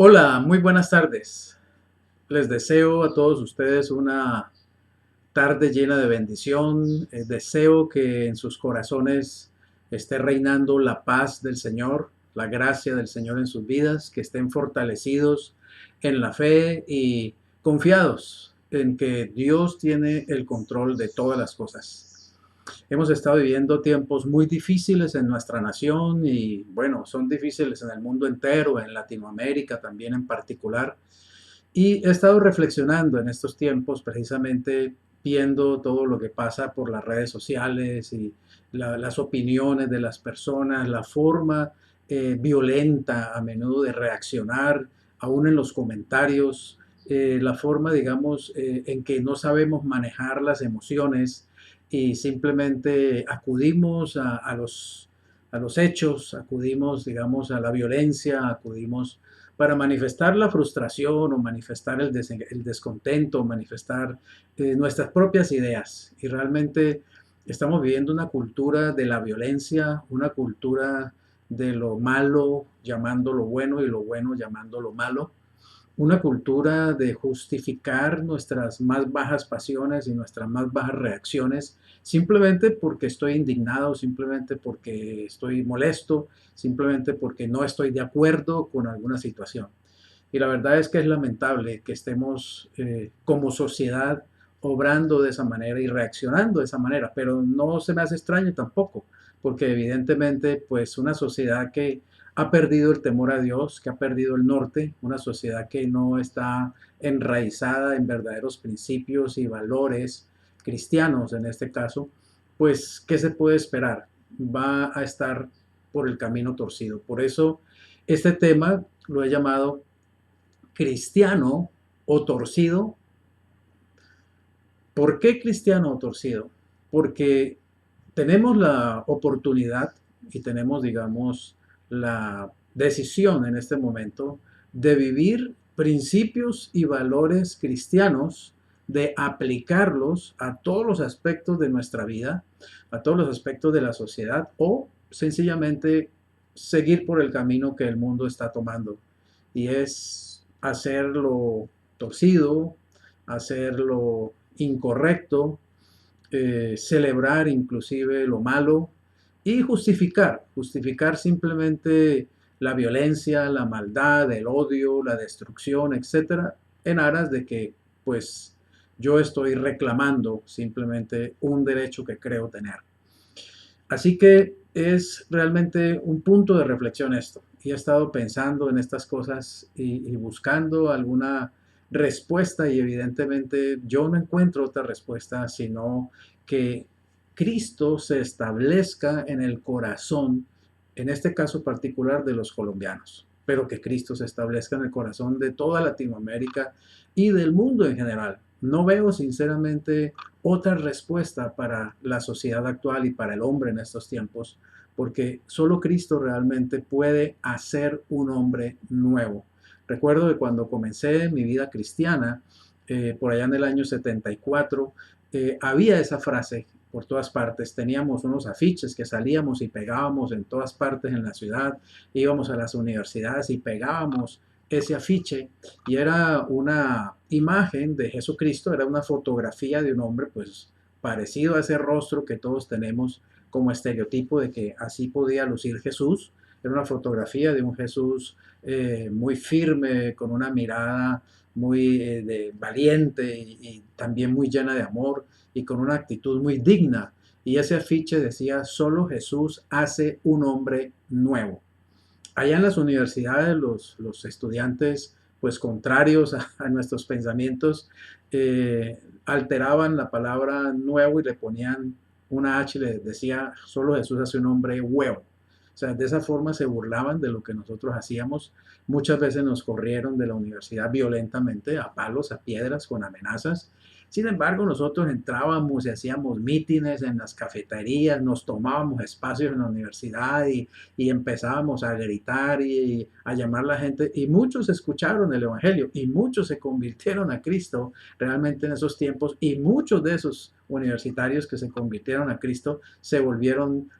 Hola, muy buenas tardes. Les deseo a todos ustedes una tarde llena de bendición. Deseo que en sus corazones esté reinando la paz del Señor, la gracia del Señor en sus vidas, que estén fortalecidos en la fe y confiados en que Dios tiene el control de todas las cosas. Hemos estado viviendo tiempos muy difíciles en nuestra nación y bueno, son difíciles en el mundo entero, en Latinoamérica también en particular. Y he estado reflexionando en estos tiempos precisamente viendo todo lo que pasa por las redes sociales y las opiniones de las personas, la forma violenta a menudo de reaccionar, aún en los comentarios, la forma, digamos, en que no sabemos manejar las emociones y simplemente acudimos a los hechos, acudimos, digamos, a la violencia, acudimos para manifestar la frustración o manifestar el descontento, manifestar nuestras propias ideas. Y realmente estamos viviendo una cultura de la violencia, una cultura de lo malo llamando lo bueno y lo bueno llamando lo malo, una cultura de justificar nuestras más bajas pasiones y nuestras más bajas reacciones simplemente porque estoy indignado, simplemente porque estoy molesto, simplemente porque no estoy de acuerdo con alguna situación. Y la verdad es que es lamentable que estemos como sociedad obrando de esa manera y reaccionando de esa manera, pero no se me hace extraño tampoco, porque evidentemente pues una sociedad que ha perdido el temor a Dios, que ha perdido el norte, una sociedad que no está enraizada en verdaderos principios y valores cristianos en este caso, pues ¿qué se puede esperar? Va a estar por el camino torcido. Por eso este tema lo he llamado cristiano o torcido. ¿Por qué cristiano o torcido? Porque tenemos la oportunidad y tenemos, digamos, la decisión en este momento de vivir principios y valores cristianos, de aplicarlos a todos los aspectos de nuestra vida, a todos los aspectos de la sociedad o sencillamente seguir por el camino que el mundo está tomando. Y es hacerlo torcido, hacerlo incorrecto, celebrar inclusive lo malo y justificar simplemente la violencia, la maldad, el odio, la destrucción, etcétera, en aras de que pues yo estoy reclamando simplemente un derecho que creo tener. Así que es realmente un punto de reflexión esto. Y he estado pensando en estas cosas y buscando alguna respuesta y evidentemente yo no encuentro otra respuesta sino que Cristo se establezca en el corazón, en este caso particular de los colombianos, pero que Cristo se establezca en el corazón de toda Latinoamérica y del mundo en general. No veo sinceramente otra respuesta para la sociedad actual y para el hombre en estos tiempos, porque solo Cristo realmente puede hacer un hombre nuevo. Recuerdo que cuando comencé mi vida cristiana, por allá en el año 74, había esa frase por todas partes. Teníamos unos afiches que salíamos y pegábamos en todas partes en la ciudad, íbamos a las universidades y pegábamos ese afiche y era una imagen de Jesucristo, era una fotografía de un hombre pues parecido a ese rostro que todos tenemos como estereotipo de que así podía lucir Jesús. Era una fotografía de un Jesús muy firme, con una mirada muy valiente y también muy llena de amor y con una actitud muy digna. Y ese afiche decía, solo Jesús hace un hombre nuevo. Allá en las universidades los estudiantes, pues contrarios a nuestros pensamientos, alteraban la palabra nuevo y le ponían una H y le decía, solo Jesús hace un hombre huevo. O sea, de esa forma se burlaban de lo que nosotros hacíamos. Muchas veces nos corrieron de la universidad violentamente, a palos, a piedras, con amenazas. Sin embargo, nosotros entrábamos y hacíamos mítines en las cafeterías, nos tomábamos espacios en la universidad y empezábamos a gritar y a llamar a la gente y muchos escucharon el Evangelio y muchos se convirtieron a Cristo realmente en esos tiempos y muchos de esos universitarios que se convirtieron a Cristo se volvieron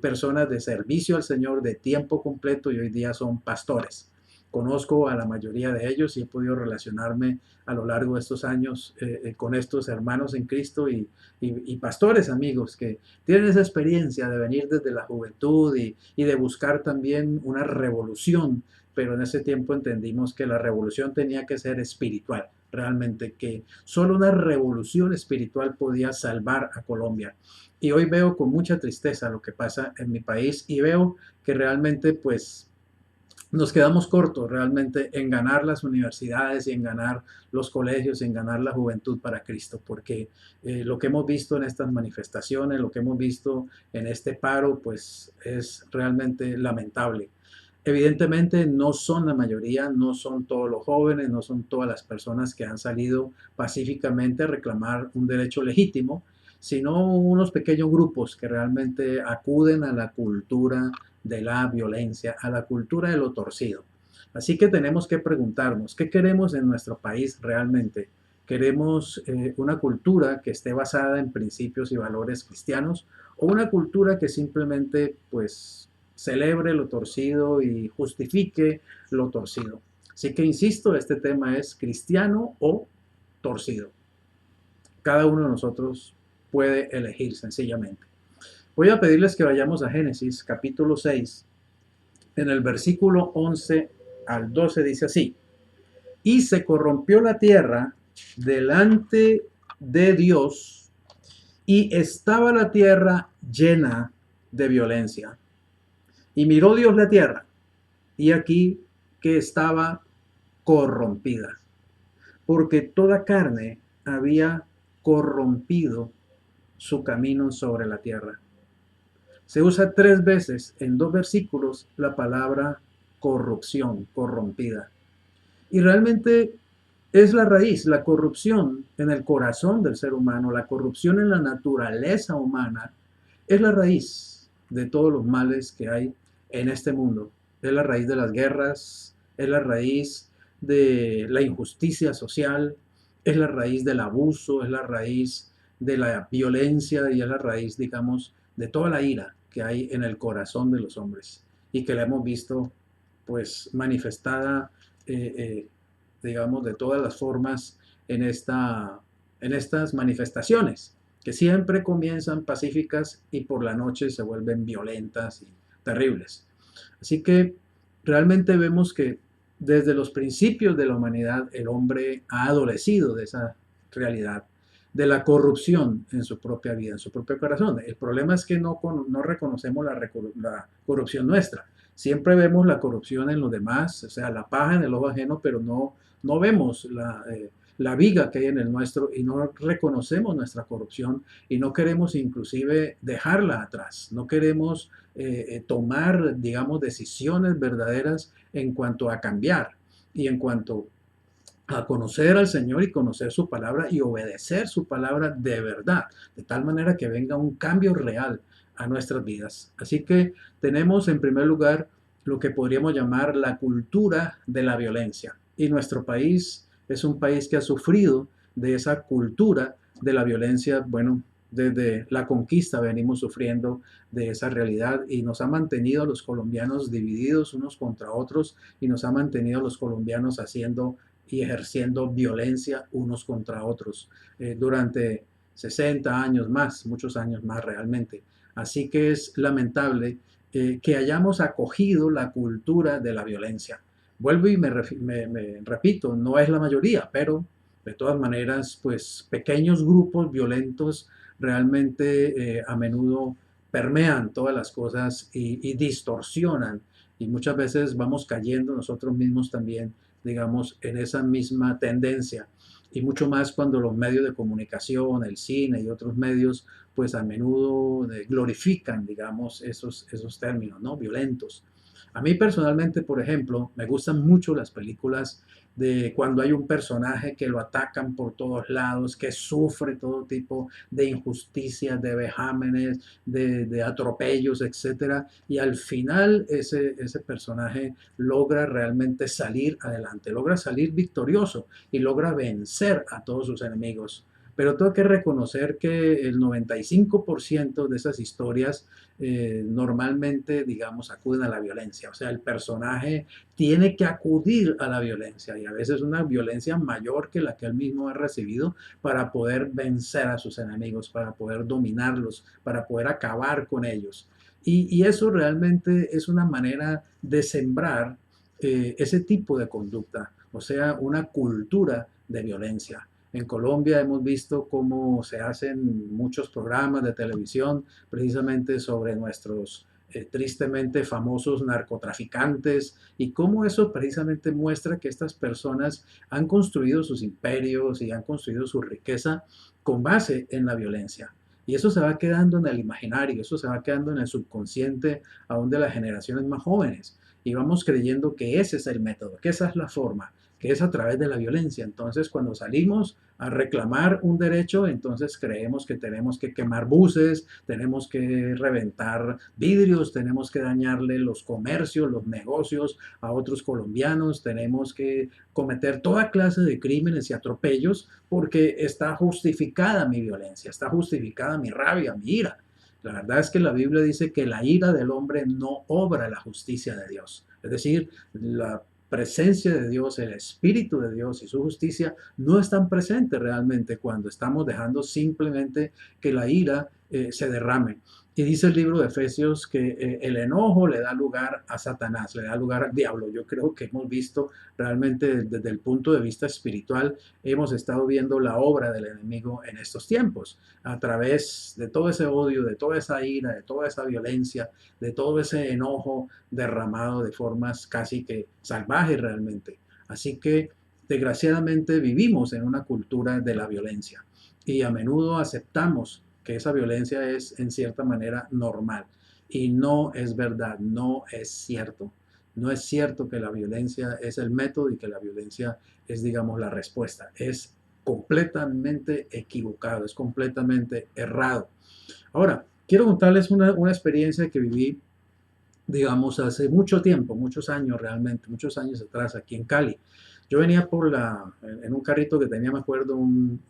personas de servicio al Señor de tiempo completo y hoy día son pastores. conozco a la mayoría de ellos y he podido relacionarme a lo largo de estos años con estos hermanos en Cristo y pastores amigos que tienen esa experiencia de venir desde la juventud y de buscar también una revolución, pero en ese tiempo entendimos que la revolución tenía que ser espiritual, realmente, que solo una revolución espiritual podía salvar a Colombia. Y hoy veo con mucha tristeza lo que pasa en mi país y veo que realmente pues nos quedamos cortos realmente en ganar las universidades y en ganar los colegios, en ganar la juventud para Cristo, porque lo que hemos visto en estas manifestaciones, lo que hemos visto en este paro, pues es realmente lamentable. Evidentemente no son la mayoría, no son todos los jóvenes, no son todas las personas que han salido pacíficamente a reclamar un derecho legítimo, sino unos pequeños grupos que realmente acuden a la cultura de la violencia, a la cultura de lo torcido. Así que tenemos que preguntarnos, ¿qué queremos en nuestro país realmente? ¿Queremos una cultura que esté basada en principios y valores cristianos o una cultura que simplemente pues celebre lo torcido y justifique lo torcido? Así que insisto, este tema es cristiano o torcido. Cada uno de nosotros puede elegir sencillamente. Voy a pedirles que vayamos a Génesis capítulo 6. En el versículo 11 al 12 dice así: y se corrompió la tierra delante de Dios y estaba la tierra llena de violencia. Y miró Dios la tierra y aquí que estaba corrompida, porque toda carne había corrompido su camino sobre la tierra. Se usa 3 veces en 2 versículos la palabra corrupción, corrompida. Y realmente es la raíz, la corrupción en el corazón del ser humano, la corrupción en la naturaleza humana, es la raíz de todos los males que hay en este mundo. Es la raíz de las guerras, es la raíz de la injusticia social, es la raíz del abuso, es la raíz de la violencia y es la raíz, digamos, de toda la ira que hay en el corazón de los hombres y que la hemos visto pues manifestada, digamos, de todas las formas en estas manifestaciones que siempre comienzan pacíficas y por la noche se vuelven violentas y terribles. Así que realmente vemos que desde los principios de la humanidad el hombre ha adolecido de esa realidad, de la corrupción en su propia vida, en su propio corazón. El problema es que no reconocemos la corrupción nuestra. Siempre vemos la corrupción en los demás, o sea, la paja en el ojo ajeno, pero no vemos la viga que hay en el nuestro y no reconocemos nuestra corrupción y no queremos inclusive dejarla atrás, no queremos tomar, digamos, decisiones verdaderas en cuanto a cambiar y en cuanto a conocer al Señor y conocer su palabra y obedecer su palabra de verdad, de tal manera que venga un cambio real a nuestras vidas. Así que tenemos en primer lugar lo que podríamos llamar la cultura de la violencia. Y nuestro país es un país que ha sufrido de esa cultura de la violencia, bueno, desde la conquista venimos sufriendo de esa realidad y nos ha mantenido a los colombianos divididos unos contra otros y nos ha mantenido a los colombianos haciendo y ejerciendo violencia unos contra otros durante 60 años más, muchos años más realmente. Así que es lamentable que hayamos acogido la cultura de la violencia. Vuelvo y me repito, no es la mayoría, pero de todas maneras, pues pequeños grupos violentos realmente a menudo permean todas las cosas y distorsionan y muchas veces vamos cayendo nosotros mismos también, digamos, en esa misma tendencia y mucho más cuando los medios de comunicación, el cine y otros medios, pues a menudo glorifican, digamos, esos términos, ¿no? Violentos. A mí personalmente, por ejemplo, me gustan mucho las películas de cuando hay un personaje que lo atacan por todos lados, que sufre todo tipo de injusticias, de vejámenes, de atropellos, etcétera, y al final ese personaje logra realmente salir adelante, logra salir victorioso y logra vencer a todos sus enemigos. pero tengo que reconocer que el 95% de esas historias normalmente, digamos, acuden a la violencia. O sea, el personaje tiene que acudir a la violencia y a veces una violencia mayor que la que él mismo ha recibido para poder vencer a sus enemigos, para poder dominarlos, para poder acabar con ellos. Y eso realmente es una manera de sembrar ese tipo de conducta, o sea, una cultura de violencia. En Colombia hemos visto cómo se hacen muchos programas de televisión precisamente sobre nuestros tristemente famosos narcotraficantes y cómo eso precisamente muestra que estas personas han construido sus imperios y han construido su riqueza con base en la violencia. Y eso se va quedando en el imaginario, eso se va quedando en el subconsciente aún de las generaciones más jóvenes. Y vamos creyendo que ese es el método, que esa es la forma, que es a través de la violencia. Entonces, cuando salimos a reclamar un derecho, entonces creemos que tenemos que quemar buses, tenemos que reventar vidrios, tenemos que dañarle los comercios, los negocios a otros colombianos, tenemos que cometer toda clase de crímenes y atropellos porque está justificada mi violencia, está justificada mi rabia, mi ira. La verdad es que la Biblia dice que la ira del hombre no obra la justicia de Dios. Es decir, la presencia de Dios, el Espíritu de Dios y su justicia no están presentes realmente cuando estamos dejando simplemente que la ira se derrame. Y dice el libro de Efesios que el enojo le da lugar a Satanás, le da lugar al diablo. Yo creo que hemos visto realmente desde el punto de vista espiritual, hemos estado viendo la obra del enemigo en estos tiempos, a través de todo ese odio, de toda esa ira, de toda esa violencia, de todo ese enojo derramado de formas casi que salvajes realmente. Así que desgraciadamente vivimos en una cultura de la violencia y a menudo aceptamos que esa violencia es en cierta manera normal y no es verdad, no es cierto. No es cierto que la violencia es el método y que la violencia es, digamos, la respuesta. Es completamente equivocado, es completamente errado. Ahora, quiero contarles una experiencia que viví, digamos, hace mucho tiempo, muchos años realmente, muchos años atrás, aquí en Cali. Yo venía en un carrito que tenía, me acuerdo, un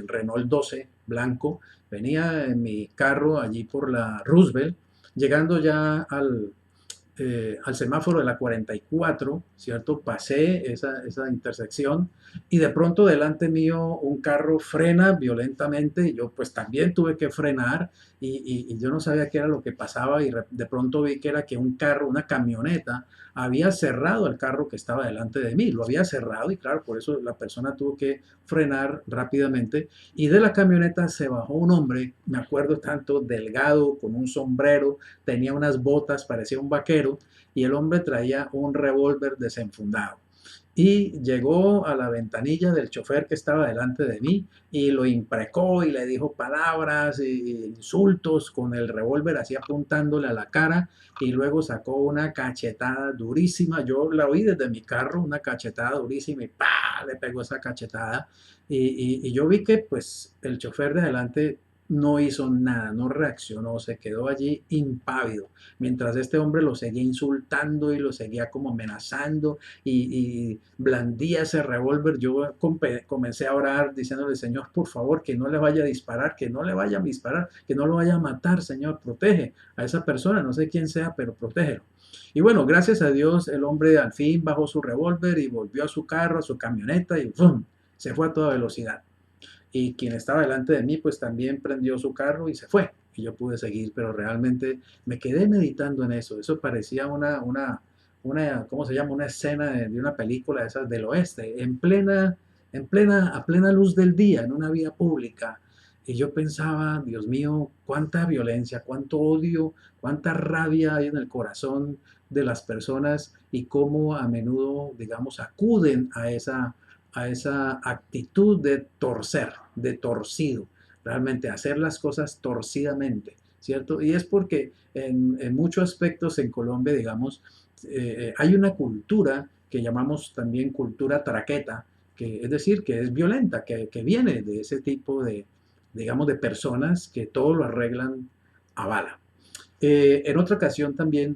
Renault 12 blanco. Venía en mi carro allí por la Roosevelt, llegando ya al semáforo de la 44, ¿cierto? Pasé esa intersección y de pronto delante mío un carro frena violentamente y yo pues también tuve que frenar y yo no sabía qué era lo que pasaba y de pronto vi que era que un carro, una camioneta, había cerrado el carro que estaba delante de mí, lo había cerrado y claro, por eso la persona tuvo que frenar rápidamente y de la camioneta se bajó un hombre, me acuerdo tanto, delgado, con un sombrero, tenía unas botas, parecía un vaquero, y el hombre traía un revólver desenfundado. Y llegó a la ventanilla del chofer que estaba delante de mí y lo imprecó y le dijo palabras e insultos con el revólver así apuntándole a la cara y luego sacó una cachetada durísima. Yo la oí desde mi carro, una cachetada durísima y ¡pa! Le pegó esa cachetada y yo vi que pues el chofer de adelante no hizo nada, no reaccionó, se quedó allí impávido, mientras este hombre lo seguía insultando y lo seguía como amenazando y blandía ese revólver. Yo comencé a orar diciéndole, Señor, por favor, que no le vaya a disparar, que no le vaya a disparar, que no lo vaya a matar, Señor, protege a esa persona, no sé quién sea, pero protégelo. Y bueno, gracias a Dios, el hombre al fin bajó su revólver y volvió a su carro, a su camioneta y ¡pum! Se fue a toda velocidad y quien estaba delante de mí pues también prendió su carro y se fue y yo pude seguir, pero realmente me quedé meditando en eso. Eso parecía ¿cómo se llama? Una escena de una película de esas del oeste, a plena luz del día, en una vía pública. Y yo pensaba, Dios mío, cuánta violencia, cuánto odio, cuánta rabia hay en el corazón de las personas y cómo a menudo, digamos, acuden a esa actitud de torcer, de torcido, realmente hacer las cosas torcidamente, ¿cierto? Y es porque en muchos aspectos en Colombia, digamos, hay una cultura que llamamos también cultura traqueta, que es decir, que es violenta, que viene de ese tipo de, digamos, de personas que todo lo arreglan a bala. En otra ocasión también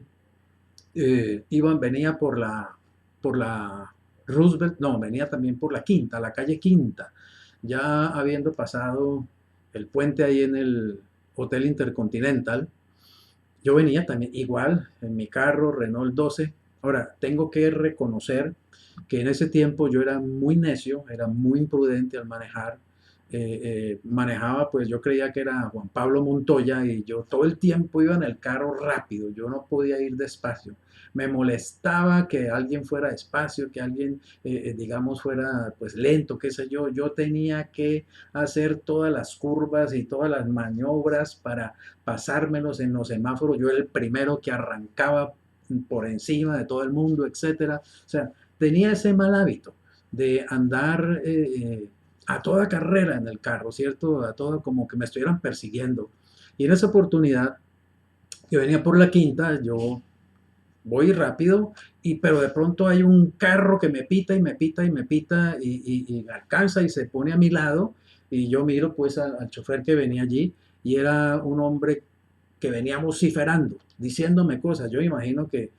venía por la Roosevelt, no, venía también por la Quinta, la calle Quinta. ya habiendo pasado el puente ahí en el Hotel Intercontinental, yo venía también igual en mi carro Renault 12. Ahora, tengo que reconocer que en ese tiempo yo era muy necio, era muy imprudente al manejar. Manejaba, pues yo creía que era Juan Pablo Montoya y yo todo el tiempo iba en el carro rápido, yo no podía ir despacio. Me molestaba que alguien fuera despacio, que alguien, digamos, fuera pues lento, qué sé yo. Yo tenía que hacer todas las curvas y todas las maniobras para pasármelos en los semáforos. Yo era el primero que arrancaba por encima de todo el mundo, etcétera. O sea, tenía ese mal hábito de andar a toda carrera en el carro, ¿cierto? A todo como que me estuvieran persiguiendo. Y en esa oportunidad que venía por la quinta, yo voy rápido, pero de pronto hay un carro que me pita y me pita y me pita y me alcanza y se pone a mi lado y yo miro pues al chofer que venía allí y era un hombre que venía vociferando, diciéndome cosas. Yo imagino que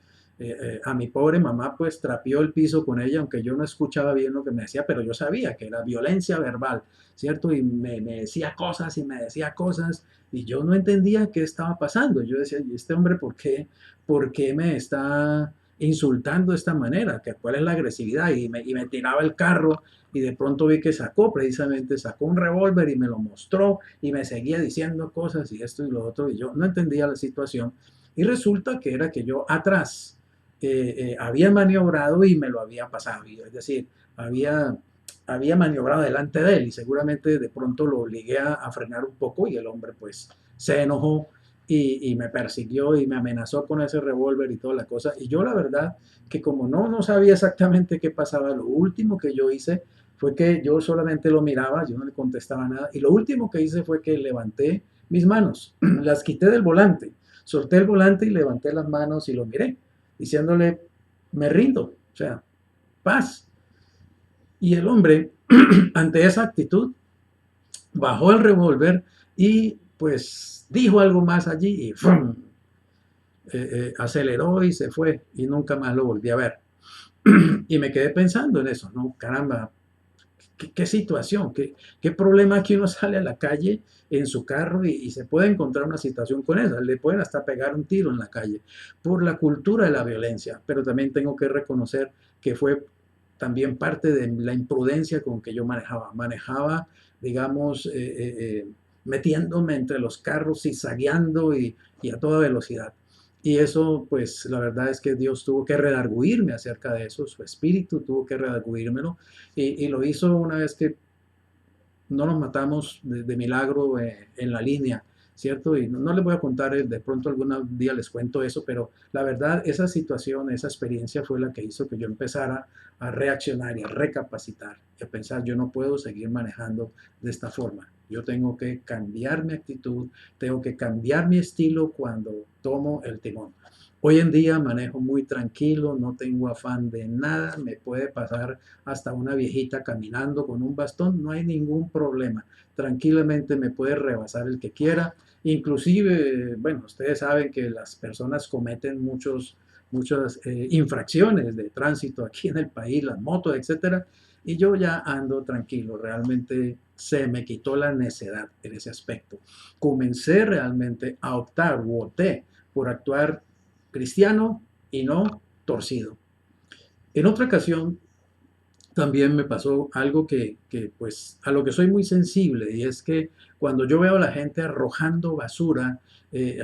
a mi pobre mamá pues trapeó el piso con ella, aunque yo no escuchaba bien lo que me decía, pero yo sabía que era violencia verbal, ¿cierto? Y me decía cosas y me decía cosas y yo no entendía qué estaba pasando. Yo decía, ¿y este hombre por qué me está insultando de esta manera? ¿Cuál es la agresividad? Y me tiraba el carro y de pronto vi que sacó un revólver y me lo mostró y me seguía diciendo cosas y esto y lo otro y yo no entendía la situación y resulta que era que yo atrás había maniobrado y me lo había pasado, es decir, había maniobrado delante de él y seguramente de pronto lo obligué a frenar un poco y el hombre pues se enojó y me persiguió y me amenazó con ese revólver y toda la cosa. Y yo la verdad que como no sabía exactamente qué pasaba, lo último que yo hice fue que yo solamente lo miraba, yo no le contestaba nada. Y lo último que hice fue que levanté mis manos, las quité del volante, solté el volante y levanté las manos y lo miré, diciéndole, me rindo, o sea, paz. Y el hombre, ante esa actitud, bajó el revólver y pues dijo algo más allí y ¡fum! Aceleró y se fue y nunca más lo volví a ver. Y me quedé pensando en eso, ¿no? Caramba, qué situación, qué problema que uno sale a la calle en su carro y se puede encontrar una situación con esa. Le pueden hasta pegar un tiro en la calle por la cultura de la violencia, pero también tengo que reconocer que fue también parte de la imprudencia con que yo manejaba. Manejaba, digamos, metiéndome entre los carros, zigzagueando y a toda velocidad. Y eso, pues la verdad es que Dios tuvo que redarguirme acerca de eso, su espíritu tuvo que redarguírmelo y lo hizo una vez que no nos matamos de milagro en la línea, ¿cierto? Y no les voy a contar, de pronto algún día les cuento eso, pero la verdad, esa situación, esa experiencia fue la que hizo que yo empezara a reaccionar y a recapacitar y a pensar, yo no puedo seguir manejando de esta forma. Yo tengo que cambiar mi actitud, tengo que cambiar mi estilo cuando tomo el timón. Hoy en día manejo muy tranquilo, no tengo afán de nada, me puede pasar hasta una viejita caminando con un bastón, no hay ningún problema. Tranquilamente me puede rebasar el que quiera. Inclusive, bueno, ustedes saben que las personas cometen muchas infracciones de tránsito aquí en el país, las motos, etcétera, y yo ya ando tranquilo, realmente se me quitó la necedad en ese aspecto. Comencé realmente a optar o opté por actuar cristiano y no torcido. En otra ocasión también me pasó algo pues a lo que soy muy sensible y es que cuando yo veo a la gente arrojando basura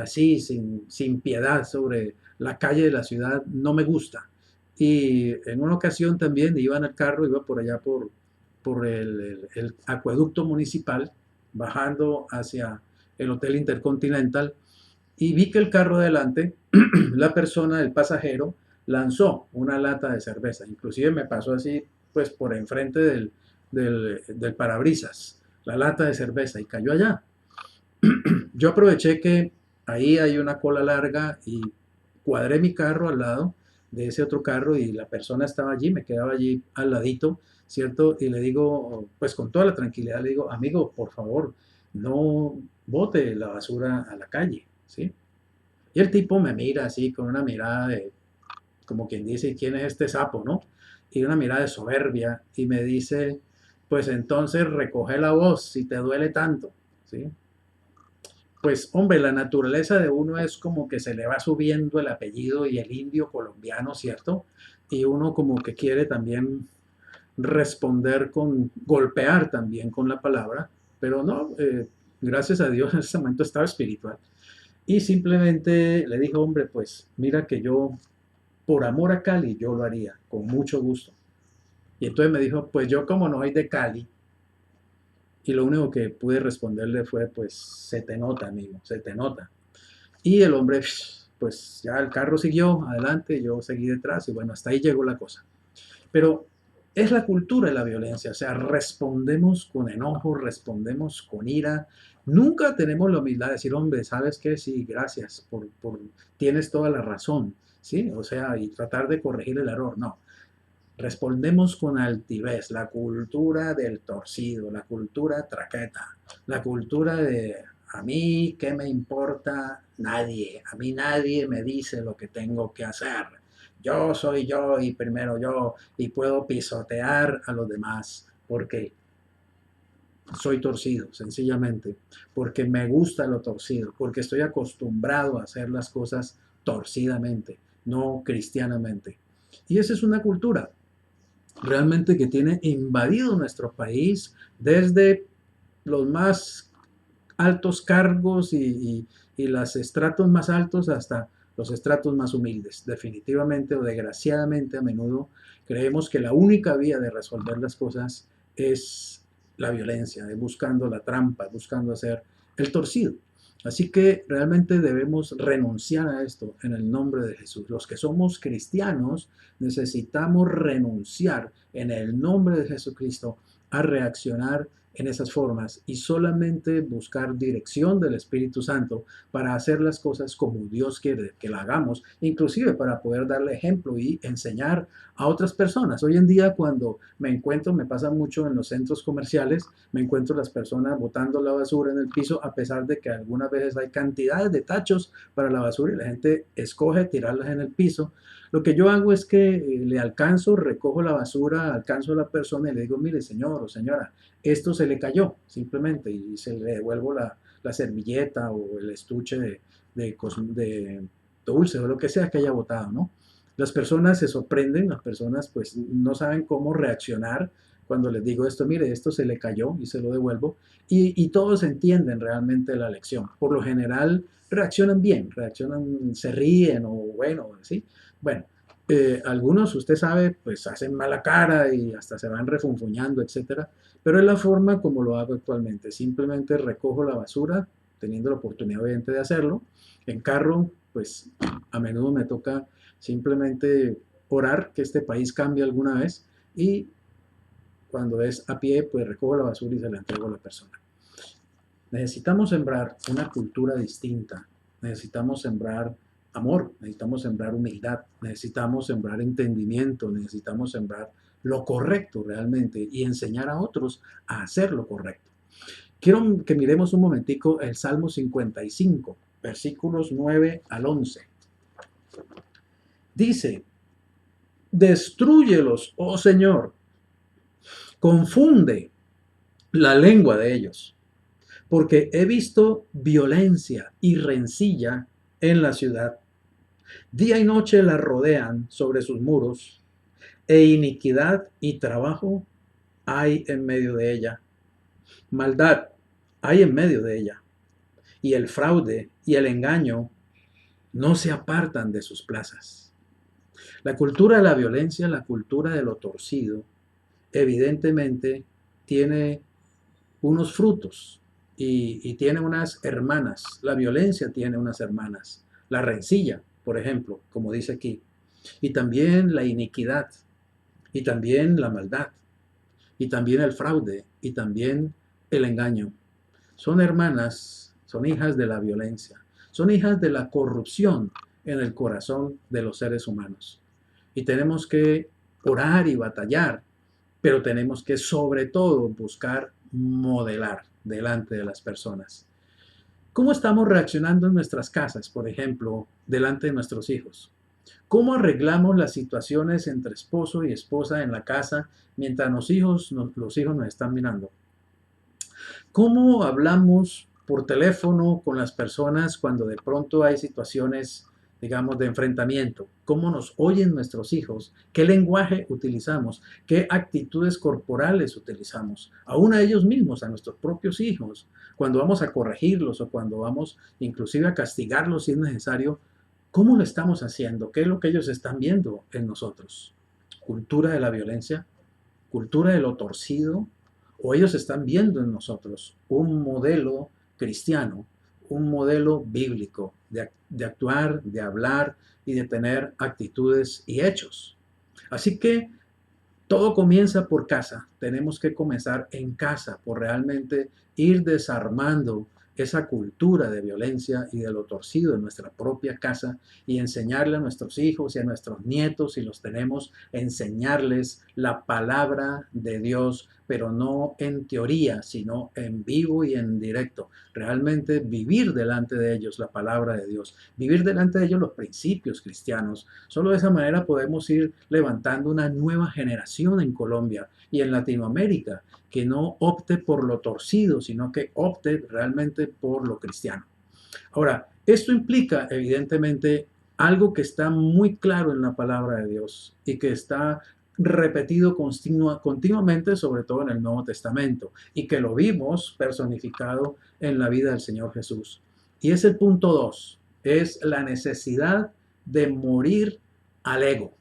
así sin piedad sobre la calle de la ciudad, no me gusta. Y en una ocasión también iba en el carro, iba por allá por el acueducto municipal, bajando hacia el Hotel Intercontinental y vi que el carro de adelante, la persona, el pasajero, lanzó una lata de cerveza. Inclusive me pasó así, pues por enfrente del parabrisas, la lata de cerveza y cayó allá. Yo aproveché que ahí hay una cola larga y cuadré mi carro al lado de ese otro carro y la persona estaba allí, me quedaba allí al ladito, ¿cierto? Y le digo, pues con toda la tranquilidad, le digo, amigo, por favor, no bote la basura a la calle, ¿sí? Y el tipo me mira así con una mirada de, como quien dice, ¿quién es este sapo, no? Y una mirada de soberbia y me dice, pues entonces recoge la voz si te duele tanto, ¿sí? Pues hombre, la naturaleza de uno es como que se le va subiendo el apellido y el indio colombiano, ¿cierto? Y uno como que quiere también responder con, golpear también con la palabra, pero no, gracias a Dios en ese momento estaba espiritual. Y simplemente le dijo, hombre, pues mira que yo, por amor a Cali, yo lo haría, con mucho gusto. Y entonces me dijo, pues yo como no soy de Cali, y lo único que pude responderle fue, pues se te nota, amigo, se te nota. Y el hombre, pues ya el carro siguió adelante, yo seguí detrás y bueno, hasta ahí llegó la cosa. Pero es la cultura de la violencia, o sea, respondemos con enojo, respondemos con ira. Nunca tenemos la humildad de decir, hombre, ¿sabes qué? Sí, gracias, tienes toda la razón, ¿sí? O sea, y tratar de corregir el error, no. Respondemos con altivez, la cultura del torcido, la cultura traqueta, la cultura de a mí, ¿qué me importa? Nadie, a mí nadie me dice lo que tengo que hacer. Yo soy yo y primero yo y puedo pisotear a los demás porque soy torcido, sencillamente, porque me gusta lo torcido, porque estoy acostumbrado a hacer las cosas torcidamente, no cristianamente. Y esa es una cultura realmente que tiene invadido nuestro país desde los más altos cargos y los estratos más altos hasta los estratos más humildes. Definitivamente o desgraciadamente a menudo creemos que la única vía de resolver las cosas es la violencia, es buscando la trampa, buscando hacer el torcido. Así que realmente debemos renunciar a esto en el nombre de Jesús. Los que somos cristianos necesitamos renunciar en el nombre de Jesucristo a reaccionar en esas formas y solamente buscar dirección del Espíritu Santo para hacer las cosas como Dios quiere que la hagamos, inclusive para poder darle ejemplo y enseñar a otras personas. Hoy en día cuando me encuentro, me pasa mucho en los centros comerciales, me encuentro las personas botando la basura en el piso a pesar de que algunas veces hay cantidades de tachos para la basura y la gente escoge tirarlas en el piso. Lo que yo hago es que le alcanzo, recojo la basura, alcanzo a la persona y le digo, mire señor o señora, esto se le cayó simplemente y se le devuelvo la servilleta o el estuche de dulce o lo que sea que haya botado, ¿no? Las personas se sorprenden, las personas pues no saben cómo reaccionar cuando les digo esto, mire, esto se le cayó y se lo devuelvo, y todos entienden realmente la lección. Por lo general reaccionan bien, reaccionan, se ríen o bueno, ¿sí? Bueno, algunos, usted sabe, pues hacen mala cara y hasta se van refunfuñando, etcétera, pero es la forma como lo hago actualmente. Simplemente recojo la basura, teniendo la oportunidad obviamente de hacerlo. En carro, pues a menudo me toca simplemente orar que este país cambie alguna vez y cuando es a pie, pues recojo la basura y se la entrego a la persona. Necesitamos sembrar una cultura distinta, necesitamos sembrar amor, necesitamos sembrar humildad, necesitamos sembrar entendimiento, necesitamos sembrar lo correcto realmente y enseñar a otros a hacer lo correcto. Quiero que miremos un momentico el Salmo 55, versículos 9 al 11. Dice, destrúyelos, oh Señor, confunde la lengua de ellos, porque he visto violencia y rencilla en la ciudad. Día y noche la rodean sobre sus muros, e iniquidad y trabajo hay en medio de ella. Maldad hay en medio de ella, y el fraude y el engaño no se apartan de sus plazas. La cultura de la violencia, la cultura de lo torcido, evidentemente tiene unos frutos y tiene unas hermanas. La violencia tiene unas hermanas. La rencilla, por ejemplo, como dice aquí. Y también la iniquidad. Y también la maldad. Y también el fraude. Y también el engaño. Son hermanas, son hijas de la violencia. Son hijas de la corrupción en el corazón de los seres humanos. Y tenemos que orar y batallar, pero tenemos que sobre todo buscar modelar delante de las personas. ¿Cómo estamos reaccionando en nuestras casas, por ejemplo, delante de nuestros hijos? ¿Cómo arreglamos las situaciones entre esposo y esposa en la casa mientras los hijos nos están mirando? ¿Cómo hablamos por teléfono con las personas cuando de pronto hay situaciones, digamos, de enfrentamiento? ¿Cómo nos oyen nuestros hijos? ¿Qué lenguaje utilizamos? ¿Qué actitudes corporales utilizamos? Aún a ellos mismos, a nuestros propios hijos, cuando vamos a corregirlos o cuando vamos inclusive a castigarlos si es necesario, ¿cómo lo estamos haciendo? ¿Qué es lo que ellos están viendo en nosotros? ¿Cultura de la violencia? ¿Cultura de lo torcido? ¿O ellos están viendo en nosotros un modelo cristiano, un modelo bíblico de actuar, de hablar y de tener actitudes y hechos? Así que todo comienza por casa. Tenemos que comenzar en casa por realmente ir desarmando esa cultura de violencia y de lo torcido en nuestra propia casa y enseñarle a nuestros hijos y a nuestros nietos, si los tenemos, enseñarles la palabra de Dios, pero no en teoría, sino en vivo y en directo. Realmente vivir delante de ellos la palabra de Dios, vivir delante de ellos los principios cristianos. Solo de esa manera podemos ir levantando una nueva generación en Colombia y en Latinoamérica que no opte por lo torcido, sino que opte realmente por lo cristiano. Ahora, esto implica evidentemente algo que está muy claro en la palabra de Dios y que está repetido continuamente, sobre todo en el Nuevo Testamento, y que lo vimos personificado en la vida del Señor Jesús. Y es el punto 2, es la necesidad de morir al ego.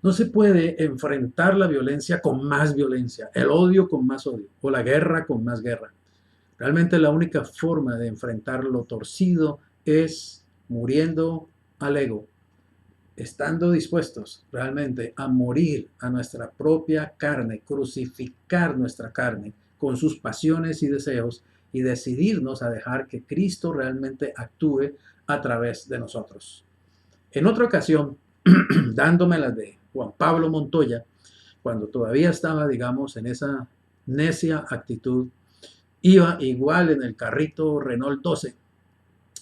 No se puede enfrentar la violencia con más violencia, el odio con más odio, o la guerra con más guerra. Realmente la única forma de enfrentar lo torcido es muriendo al ego, estando dispuestos realmente a morir a nuestra propia carne, crucificar nuestra carne con sus pasiones y deseos y decidirnos a dejar que Cristo realmente actúe a través de nosotros. En otra ocasión, dándome las de Juan Pablo Montoya, cuando todavía estaba, digamos, en esa necia actitud, iba igual en el carrito Renault 12,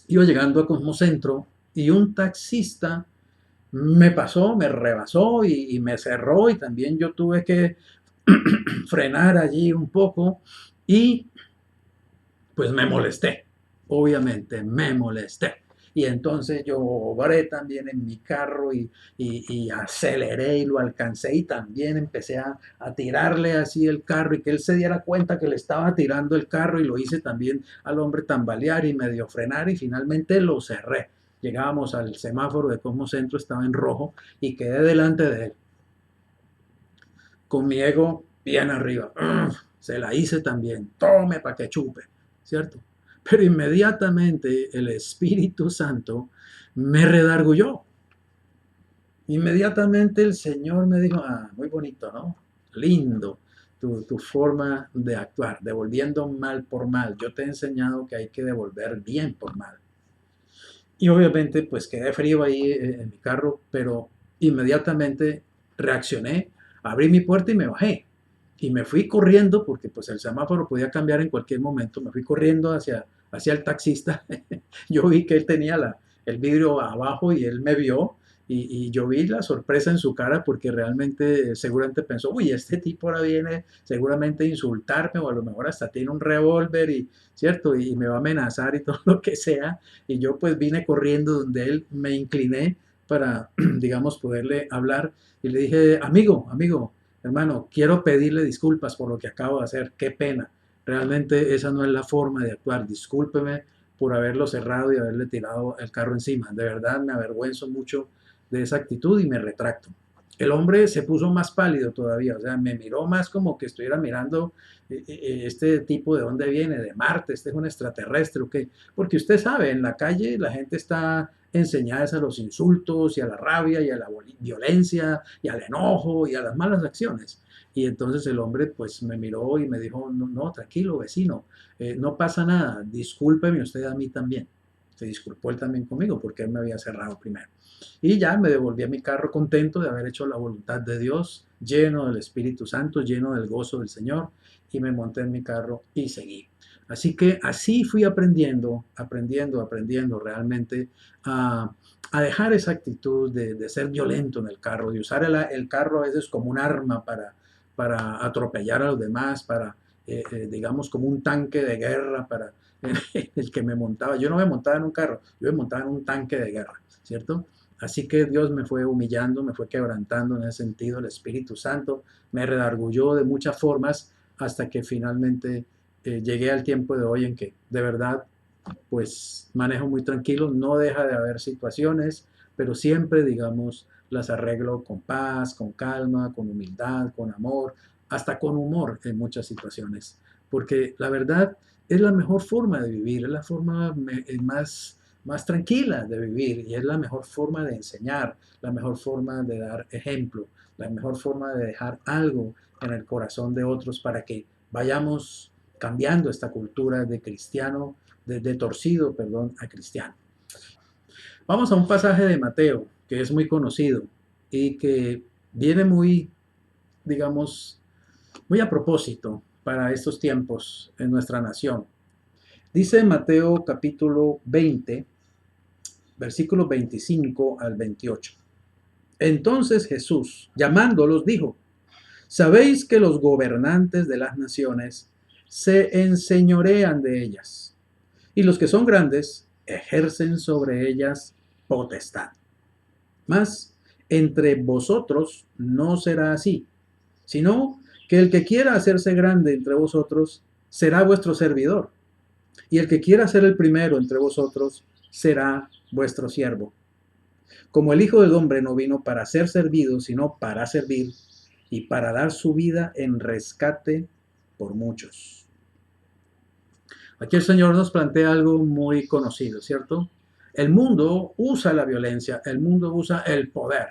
iba llegando a Cosmocentro y un taxista me pasó, me rebasó y me cerró y también yo tuve que frenar allí un poco y pues me molesté, obviamente me molesté. Y entonces yo obré también en mi carro y aceleré y lo alcancé y también empecé a tirarle así el carro y que él se diera cuenta que le estaba tirando el carro y lo hice también al hombre tambalear y medio frenar y finalmente lo cerré. Llegábamos al semáforo de Cosmocentro, estaba en rojo y quedé delante de él con mi ego bien arriba. Se la hice también, tome para que chupe, ¿cierto? Pero inmediatamente el Espíritu Santo me redargulló. Inmediatamente el Señor me dijo, muy bonito, ¿no? Lindo tu forma de actuar, devolviendo mal por mal. Yo te he enseñado que hay que devolver bien por mal. Y obviamente pues quedé frío ahí en mi carro, pero inmediatamente reaccioné, abrí mi puerta y me bajé. Y me fui corriendo porque pues el semáforo podía cambiar en cualquier momento. Me fui corriendo hacia el taxista. Yo vi que él tenía el vidrio abajo y él me vio y yo vi la sorpresa en su cara porque realmente seguramente pensó, uy, este tipo ahora viene seguramente a insultarme o a lo mejor hasta tiene un revólver y, ¿cierto? Y me va a amenazar y todo lo que sea. Y yo pues vine corriendo donde él, me incliné para, digamos, poderle hablar y le dije, amigo, hermano, quiero pedirle disculpas por lo que acabo de hacer, qué pena. Realmente esa no es la forma de actuar. Discúlpeme por haberlo cerrado y haberle tirado el carro encima. De verdad me avergüenzo mucho de esa actitud y me retracto. El hombre se puso más pálido todavía, o sea, me miró más como que estuviera mirando este tipo de dónde viene, de Marte, este es un extraterrestre, ¿o qué? Porque usted sabe, en la calle la gente está enseñada a los insultos y a la rabia y a la violencia y al enojo y a las malas acciones. Y entonces el hombre pues me miró y me dijo, no, no tranquilo vecino, no pasa nada, discúlpeme usted a mí también. Se disculpó él también conmigo porque él me había cerrado primero. Y ya me devolví a mi carro contento de haber hecho la voluntad de Dios, lleno del Espíritu Santo, lleno del gozo del Señor, y me monté en mi carro y seguí. Así que así fui aprendiendo realmente a, a dejar esa actitud de ser violento en el carro, de usar el carro a veces como un arma para atropellar a los demás, para, digamos, como un tanque de guerra para el que me montaba. Yo no me montaba en un carro, yo me montaba en un tanque de guerra, ¿cierto? Así que Dios me fue humillando, me fue quebrantando en ese sentido, el Espíritu Santo me redargulló de muchas formas hasta que finalmente llegué al tiempo de hoy en que de verdad pues manejo muy tranquilo, no deja de haber situaciones, pero siempre, digamos, las arreglo con paz, con calma, con humildad, con amor, hasta con humor en muchas situaciones, porque la verdad es la mejor forma de vivir, es la forma más tranquila de vivir y es la mejor forma de enseñar, la mejor forma de dar ejemplo, la mejor forma de dejar algo en el corazón de otros para que vayamos cambiando esta cultura de cristiano de torcido, perdón, a cristiano. Vamos a un pasaje de Mateo que es muy conocido y que viene muy, digamos, muy a propósito para estos tiempos en nuestra nación. Dice Mateo capítulo 20, versículos 25 al 28. Entonces Jesús, llamándolos, dijo, sabéis que los gobernantes de las naciones se enseñorean de ellas, y los que son grandes ejercen sobre ellas potestad. Mas entre vosotros no será así, sino que el que quiera hacerse grande entre vosotros será vuestro servidor, y el que quiera ser el primero entre vosotros será vuestro siervo. Como el Hijo del Hombre no vino para ser servido, sino para servir y para dar su vida en rescate por muchos. Aquí el Señor nos plantea algo muy conocido, ¿cierto? El mundo usa la violencia, el mundo usa el poder,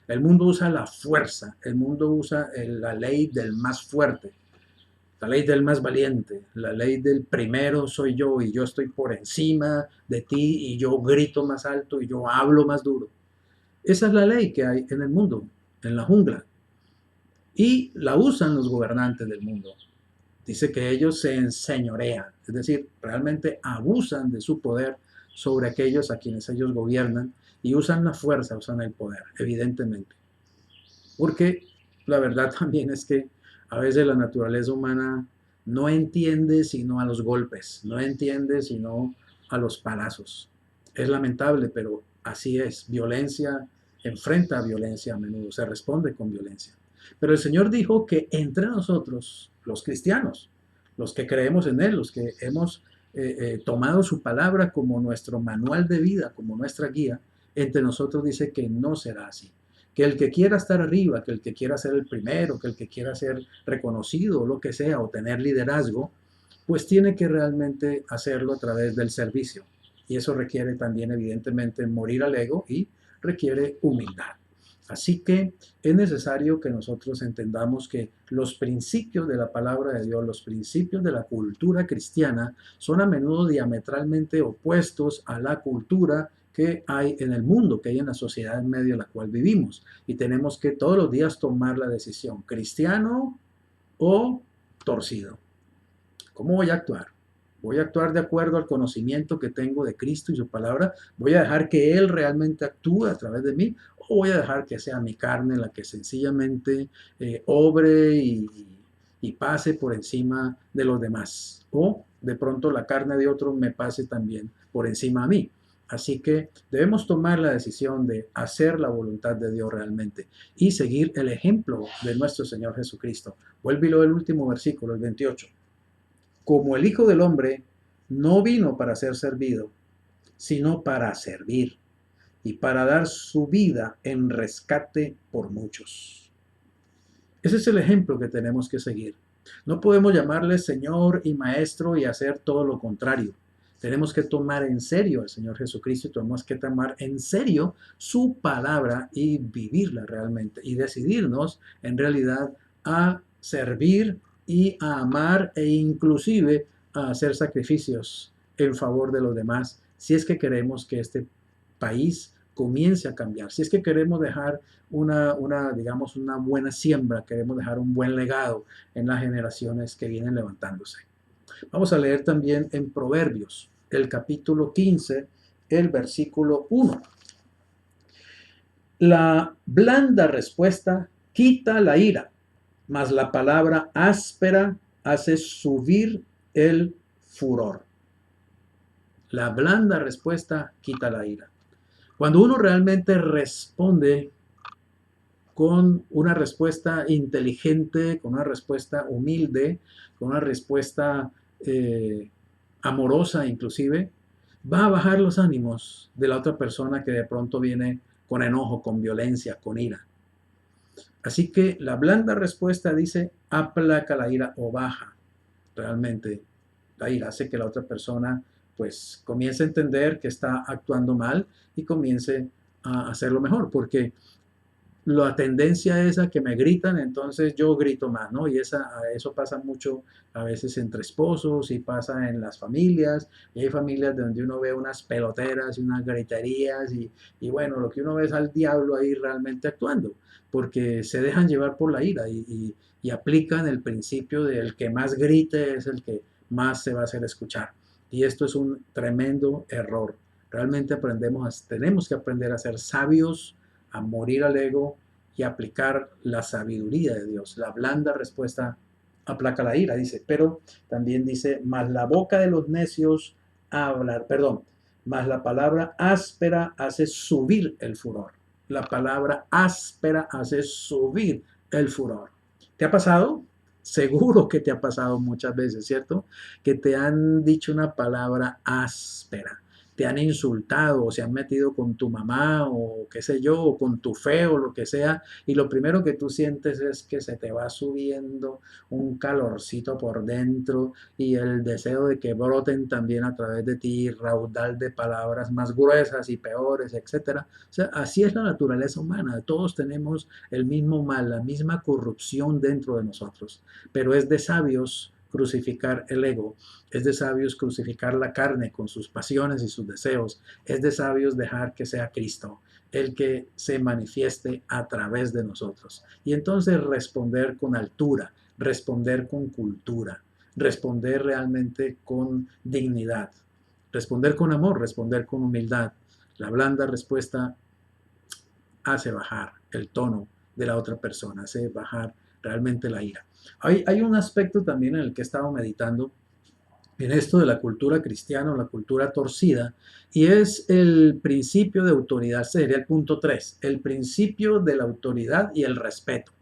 el mundo usa la fuerza, el mundo usa la ley del más fuerte, la ley del más valiente, la ley del primero soy yo y yo estoy por encima de ti y yo grito más alto y yo hablo más duro. Esa es la ley que hay en el mundo, en la jungla. Y la usan los gobernantes del mundo. Dice que ellos se enseñorean, es decir, realmente abusan de su poder sobre aquellos a quienes ellos gobiernan y usan la fuerza, usan el poder, evidentemente. Porque la verdad también es que a veces la naturaleza humana no entiende sino a los golpes, no entiende sino a los palazos. Es lamentable, pero así es. Violencia enfrenta a violencia a menudo, se responde con violencia. Pero el Señor dijo que entre nosotros, los cristianos, los que creemos en Él, los que hemos tomado su palabra como nuestro manual de vida, como nuestra guía, entre nosotros dice que no será así. Que el que quiera estar arriba, que el que quiera ser el primero, que el que quiera ser reconocido o lo que sea, o tener liderazgo, pues tiene que realmente hacerlo a través del servicio. Y eso requiere también, evidentemente, morir al ego y requiere humildad. Así que es necesario que nosotros entendamos que los principios de la palabra de Dios, los principios de la cultura cristiana, son a menudo diametralmente opuestos a la cultura que hay en el mundo, que hay en la sociedad en medio de la cual vivimos. Y tenemos que todos los días tomar la decisión, cristiano o torcido. ¿Cómo voy a actuar? ¿Voy a actuar de acuerdo al conocimiento que tengo de Cristo y su palabra? ¿Voy a dejar que Él realmente actúe a través de mí? ¿O voy a dejar que sea mi carne la que sencillamente obre y pase por encima de los demás? O de pronto la carne de otro me pase también por encima a mí. Así que debemos tomar la decisión de hacer la voluntad de Dios realmente y seguir el ejemplo de nuestro Señor Jesucristo. Vuelvo al último versículo, el 28. Como el Hijo del Hombre no vino para ser servido, sino para servir y para dar su vida en rescate por muchos. Ese es el ejemplo que tenemos que seguir. No podemos llamarle Señor y Maestro y hacer todo lo contrario. Tenemos que tomar en serio al Señor Jesucristo y tenemos que tomar en serio su palabra y vivirla realmente y decidirnos en realidad a servir y a amar e inclusive a hacer sacrificios en favor de los demás si es que queremos que este país comience a cambiar, si es que queremos dejar digamos, una buena siembra, queremos dejar un buen legado en las generaciones que vienen levantándose. Vamos a leer también en Proverbios, el capítulo 15, el versículo 1. La blanda respuesta quita la ira, mas la palabra áspera hace subir el furor. La blanda respuesta quita la ira. Cuando uno realmente responde con una respuesta inteligente, con una respuesta humilde, con una respuesta amorosa inclusive, va a bajar los ánimos de la otra persona que de pronto viene con enojo, con violencia, con ira. Así que la blanda respuesta dice, aplaca la ira o baja realmente la ira, hace que la otra persona pues comience a entender que está actuando mal y comience a hacerlo mejor, porque la tendencia es a que me gritan, entonces yo grito más, ¿no? Y eso pasa mucho a veces entre esposos y pasa en las familias. Y hay familias donde uno ve unas peloteras y unas griterías y bueno, lo que uno ve es al diablo ahí realmente actuando, porque se dejan llevar por la ira y aplican el principio del que más grite es el que más se va a hacer escuchar. Y esto es un tremendo error. Realmente tenemos que aprender a ser sabios, a morir al ego y aplicar la sabiduría de Dios. La blanda respuesta aplaca la ira, dice, pero también dice, más la boca de los necios hablar, perdón, más la palabra áspera hace subir el furor. La palabra áspera hace subir el furor. ¿Te ha pasado? Seguro que te ha pasado muchas veces, ¿cierto? Que te han dicho una palabra áspera, te han insultado o se han metido con tu mamá o qué sé yo, o con tu fe o lo que sea, y lo primero que tú sientes es que se te va subiendo un calorcito por dentro y el deseo de que broten también a través de ti raudal de palabras más gruesas y peores, etcétera. O sea, así es la naturaleza humana. Todos tenemos el mismo mal, la misma corrupción dentro de nosotros, pero es de sabios crucificar el ego, es de sabios crucificar la carne con sus pasiones y sus deseos, es de sabios dejar que sea Cristo el que se manifieste a través de nosotros. Y entonces responder con altura, responder con cultura, responder realmente con dignidad, responder con amor, responder con humildad. La blanda respuesta hace bajar el tono de la otra persona, hace bajar realmente la ira. Hay un aspecto también en el que he estado meditando en esto de la cultura cristiana o la cultura torcida, y es el principio de autoridad, sería el punto 3, el principio de la autoridad y el respeto.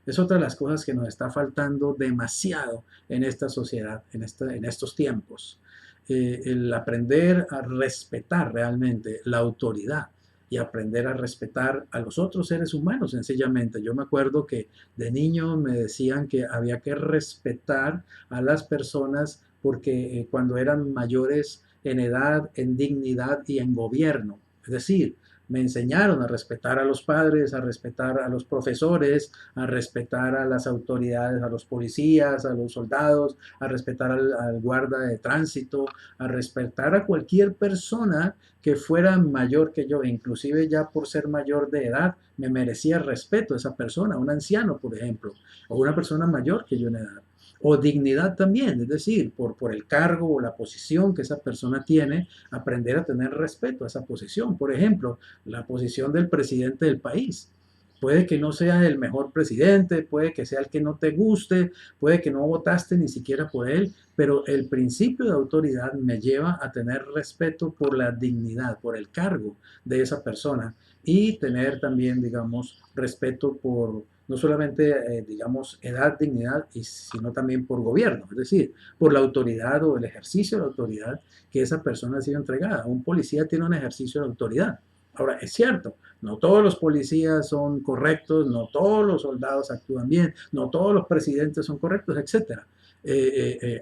Es otra de las cosas que nos está faltando demasiado en esta sociedad, en estos tiempos. El aprender a respetar realmente la autoridad y aprender a respetar a los otros seres humanos, sencillamente. Yo me acuerdo que de niño me decían que había que respetar a las personas porque cuando eran mayores en edad, en dignidad y en gobierno. Es decir, me enseñaron a respetar a los padres, a respetar a los profesores, a respetar a las autoridades, a los policías, a los soldados, a respetar al guarda de tránsito, a respetar a cualquier persona que fuera mayor que yo, inclusive ya por ser mayor de edad, me merecía respeto esa persona, un anciano, por ejemplo, o una persona mayor que yo en edad. O dignidad también, es decir, por el cargo o la posición que esa persona tiene, aprender a tener respeto a esa posición. Por ejemplo, la posición del presidente del país. Puede que no sea el mejor presidente, puede que sea el que no te guste, puede que no votaste ni siquiera por él, pero el principio de autoridad me lleva a tener respeto por la dignidad, por el cargo de esa persona y tener también, digamos, respeto por no solamente, digamos, edad, dignidad, sino también por gobierno, es decir, por la autoridad o el ejercicio de la autoridad que esa persona ha sido entregada. Un policía tiene un ejercicio de autoridad. Ahora, es cierto, no todos los policías son correctos, no todos los soldados actúan bien, no todos los presidentes son correctos, etcétera.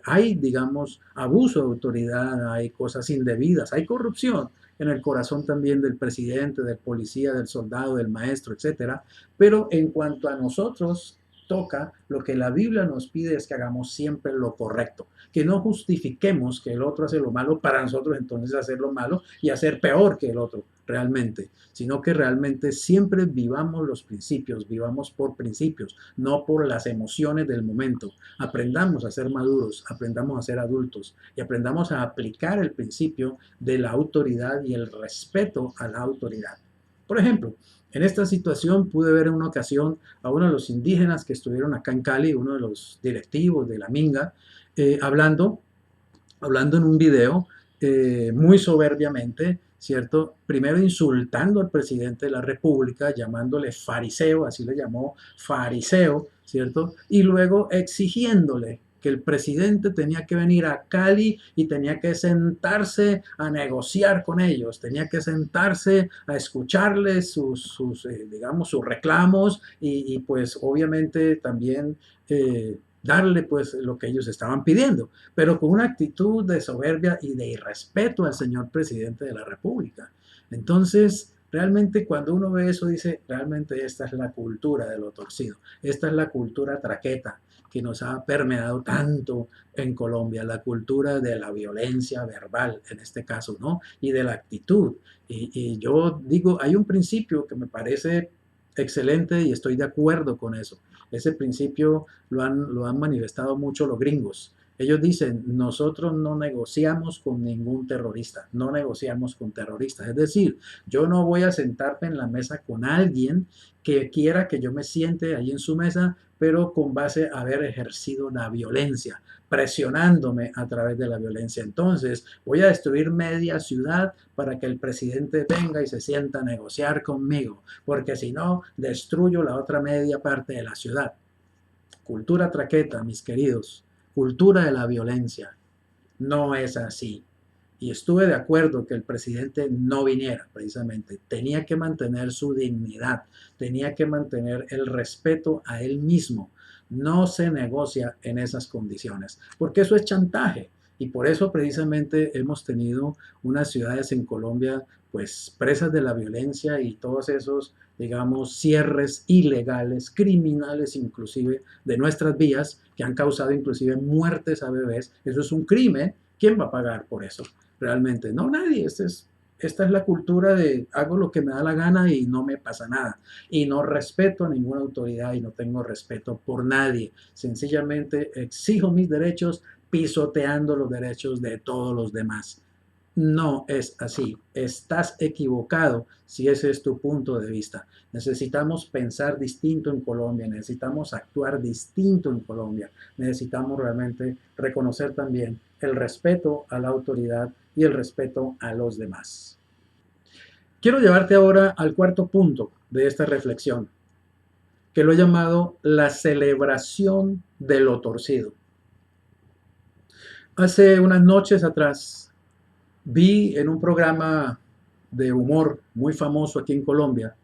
Hay, digamos, abuso de autoridad, hay cosas indebidas, hay corrupción en el corazón también del presidente, del policía, del soldado, del maestro, etcétera. Pero en cuanto a nosotros toca, lo que la Biblia nos pide es que hagamos siempre lo correcto, que no justifiquemos que el otro hace lo malo para nosotros entonces hacer lo malo y hacer peor que el otro realmente, sino que realmente siempre vivamos los principios, vivamos por principios, no por las emociones del momento. Aprendamos a ser maduros, aprendamos a ser adultos y aprendamos a aplicar el principio de la autoridad y el respeto a la autoridad. Por ejemplo, En esta situación pude ver en una ocasión a uno de los indígenas que estuvieron acá en Cali, uno de los directivos de la Minga, hablando en un video muy soberbiamente, ¿cierto? Primero insultando al presidente de la República, llamándole fariseo, así le llamó fariseo, ¿cierto? Y luego exigiéndole que el presidente tenía que venir a Cali y tenía que sentarse a negociar con ellos, tenía que sentarse a escucharles digamos, sus reclamos y pues obviamente también darle pues lo que ellos estaban pidiendo, pero con una actitud de soberbia y de irrespeto al señor presidente de la República. Entonces, realmente cuando uno ve eso dice, realmente esta es la cultura de lo torcido, esta es la cultura traqueta que nos ha permeado tanto en Colombia, la cultura de la violencia verbal en este caso, ¿no? Y de la actitud. Y yo digo, hay un principio que me parece excelente y estoy de acuerdo con eso. Ese principio lo han manifestado mucho los gringos. Ellos dicen, nosotros no negociamos con ningún terrorista, no negociamos con terroristas. Es decir, yo no voy a sentarme en la mesa con alguien que quiera que yo me siente ahí en su mesa, pero con base a haber ejercido la violencia, presionándome a través de la violencia. Entonces, voy a destruir media ciudad para que el presidente venga y se sienta a negociar conmigo, porque si no, destruyo la otra media parte de la ciudad. Cultura traqueta, mis queridos, cultura de la violencia. No es así. Y estuve de acuerdo que el presidente no viniera, precisamente. Tenía que mantener su dignidad, tenía que mantener el respeto a él mismo. No se negocia en esas condiciones, porque eso es chantaje. Y por eso precisamente hemos tenido unas ciudades en Colombia, pues presas de la violencia y todos esos, digamos, cierres ilegales, criminales inclusive, de nuestras vías, que han causado inclusive muertes a bebés. Eso es un crimen. ¿Quién va a pagar por eso? Realmente, no, nadie. Esta es la cultura de hago lo que me da la gana y no me pasa nada. Y no respeto a ninguna autoridad y no tengo respeto por nadie. Sencillamente exijo mis derechos pisoteando los derechos de todos los demás. No es así. Estás equivocado si ese es tu punto de vista. Necesitamos pensar distinto en Colombia, necesitamos actuar distinto en Colombia, necesitamos realmente reconocer también el respeto a la autoridad y el respeto a los demás. Quiero llevarte ahora al cuarto punto de esta reflexión, que lo he llamado la celebración de lo torcido. Hace unas noches atrás vi en un programa de humor muy famoso aquí en Colombia,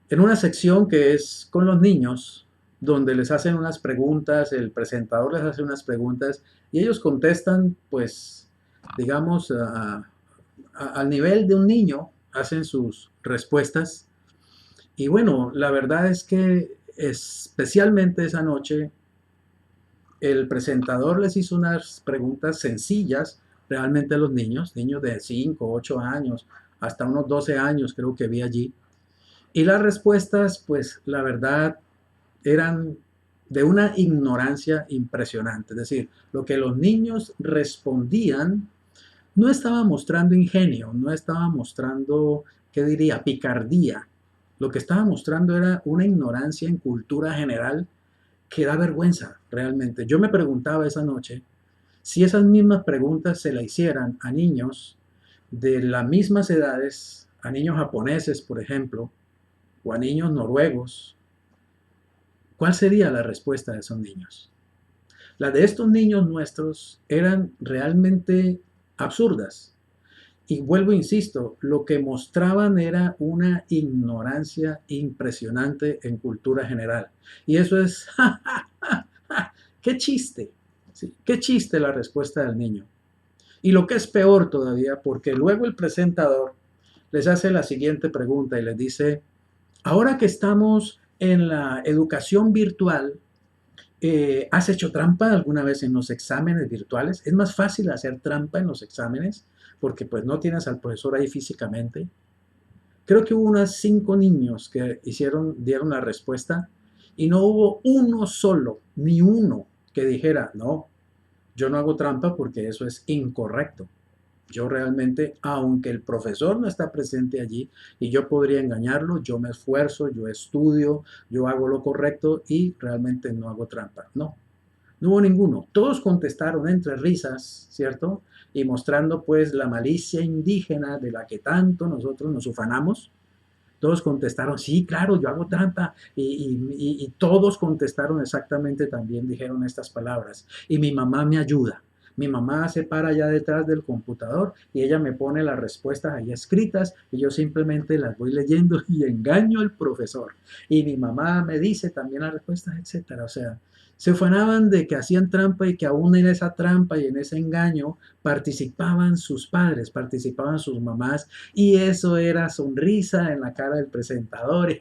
en una sección que es con los niños, donde les hacen unas preguntas, el presentador les hace unas preguntas y ellos contestan, pues, digamos, al nivel de un niño, hacen sus respuestas. Y bueno, la verdad es que especialmente esa noche el presentador les hizo unas preguntas sencillas realmente a los niños, niños de 5, 8 años, hasta unos 12 años creo que vi allí. Y las respuestas, pues la verdad, eran de una ignorancia impresionante. Es decir, lo que los niños respondían no estaba mostrando ingenio, no estaba mostrando, ¿qué diría?, picardía. Lo que estaba mostrando era una ignorancia en cultura general que da vergüenza realmente. Yo me preguntaba esa noche si esas mismas preguntas se la hicieran a niños de las mismas edades, a niños japoneses, por ejemplo, o a niños noruegos, ¿cuál sería la respuesta de esos niños? Las de estos niños nuestros eran realmente absurdas. Y vuelvo, insisto, lo que mostraban era una ignorancia impresionante en cultura general. Y eso es, ¡ja, ja, ja, ja! ¡Qué chiste! ¿Sí? ¡Qué chiste la respuesta del niño! Y lo que es peor todavía, porque luego el presentador les hace la siguiente pregunta y les dice, ahora que estamos en la educación virtual, ¿has hecho trampa alguna vez en los exámenes virtuales? Es más fácil hacer trampa en los exámenes porque pues no tienes al profesor ahí físicamente. Creo que hubo unos 5 niños que dieron la respuesta y no hubo uno solo, ni uno, que dijera, no, yo no hago trampa porque eso es incorrecto. Yo realmente, aunque el profesor no está presente allí y yo podría engañarlo, yo me esfuerzo, yo estudio, yo hago lo correcto y realmente no hago trampa. No, no hubo ninguno. Todos contestaron entre risas, ¿cierto? Y mostrando pues la malicia indígena de la que tanto nosotros nos ufanamos. Todos contestaron, sí, claro, yo hago trampa. Y todos contestaron exactamente también, dijeron estas palabras. Y mi mamá me ayuda. Mi mamá se para allá detrás del computador y ella me pone las respuestas ahí escritas y yo simplemente las voy leyendo y engaño al profesor. Y mi mamá me dice también las respuestas, etcétera. O sea, se ufanaban de que hacían trampa y que aún en esa trampa y en ese engaño participaban sus padres, participaban sus mamás y eso era sonrisa en la cara del presentador.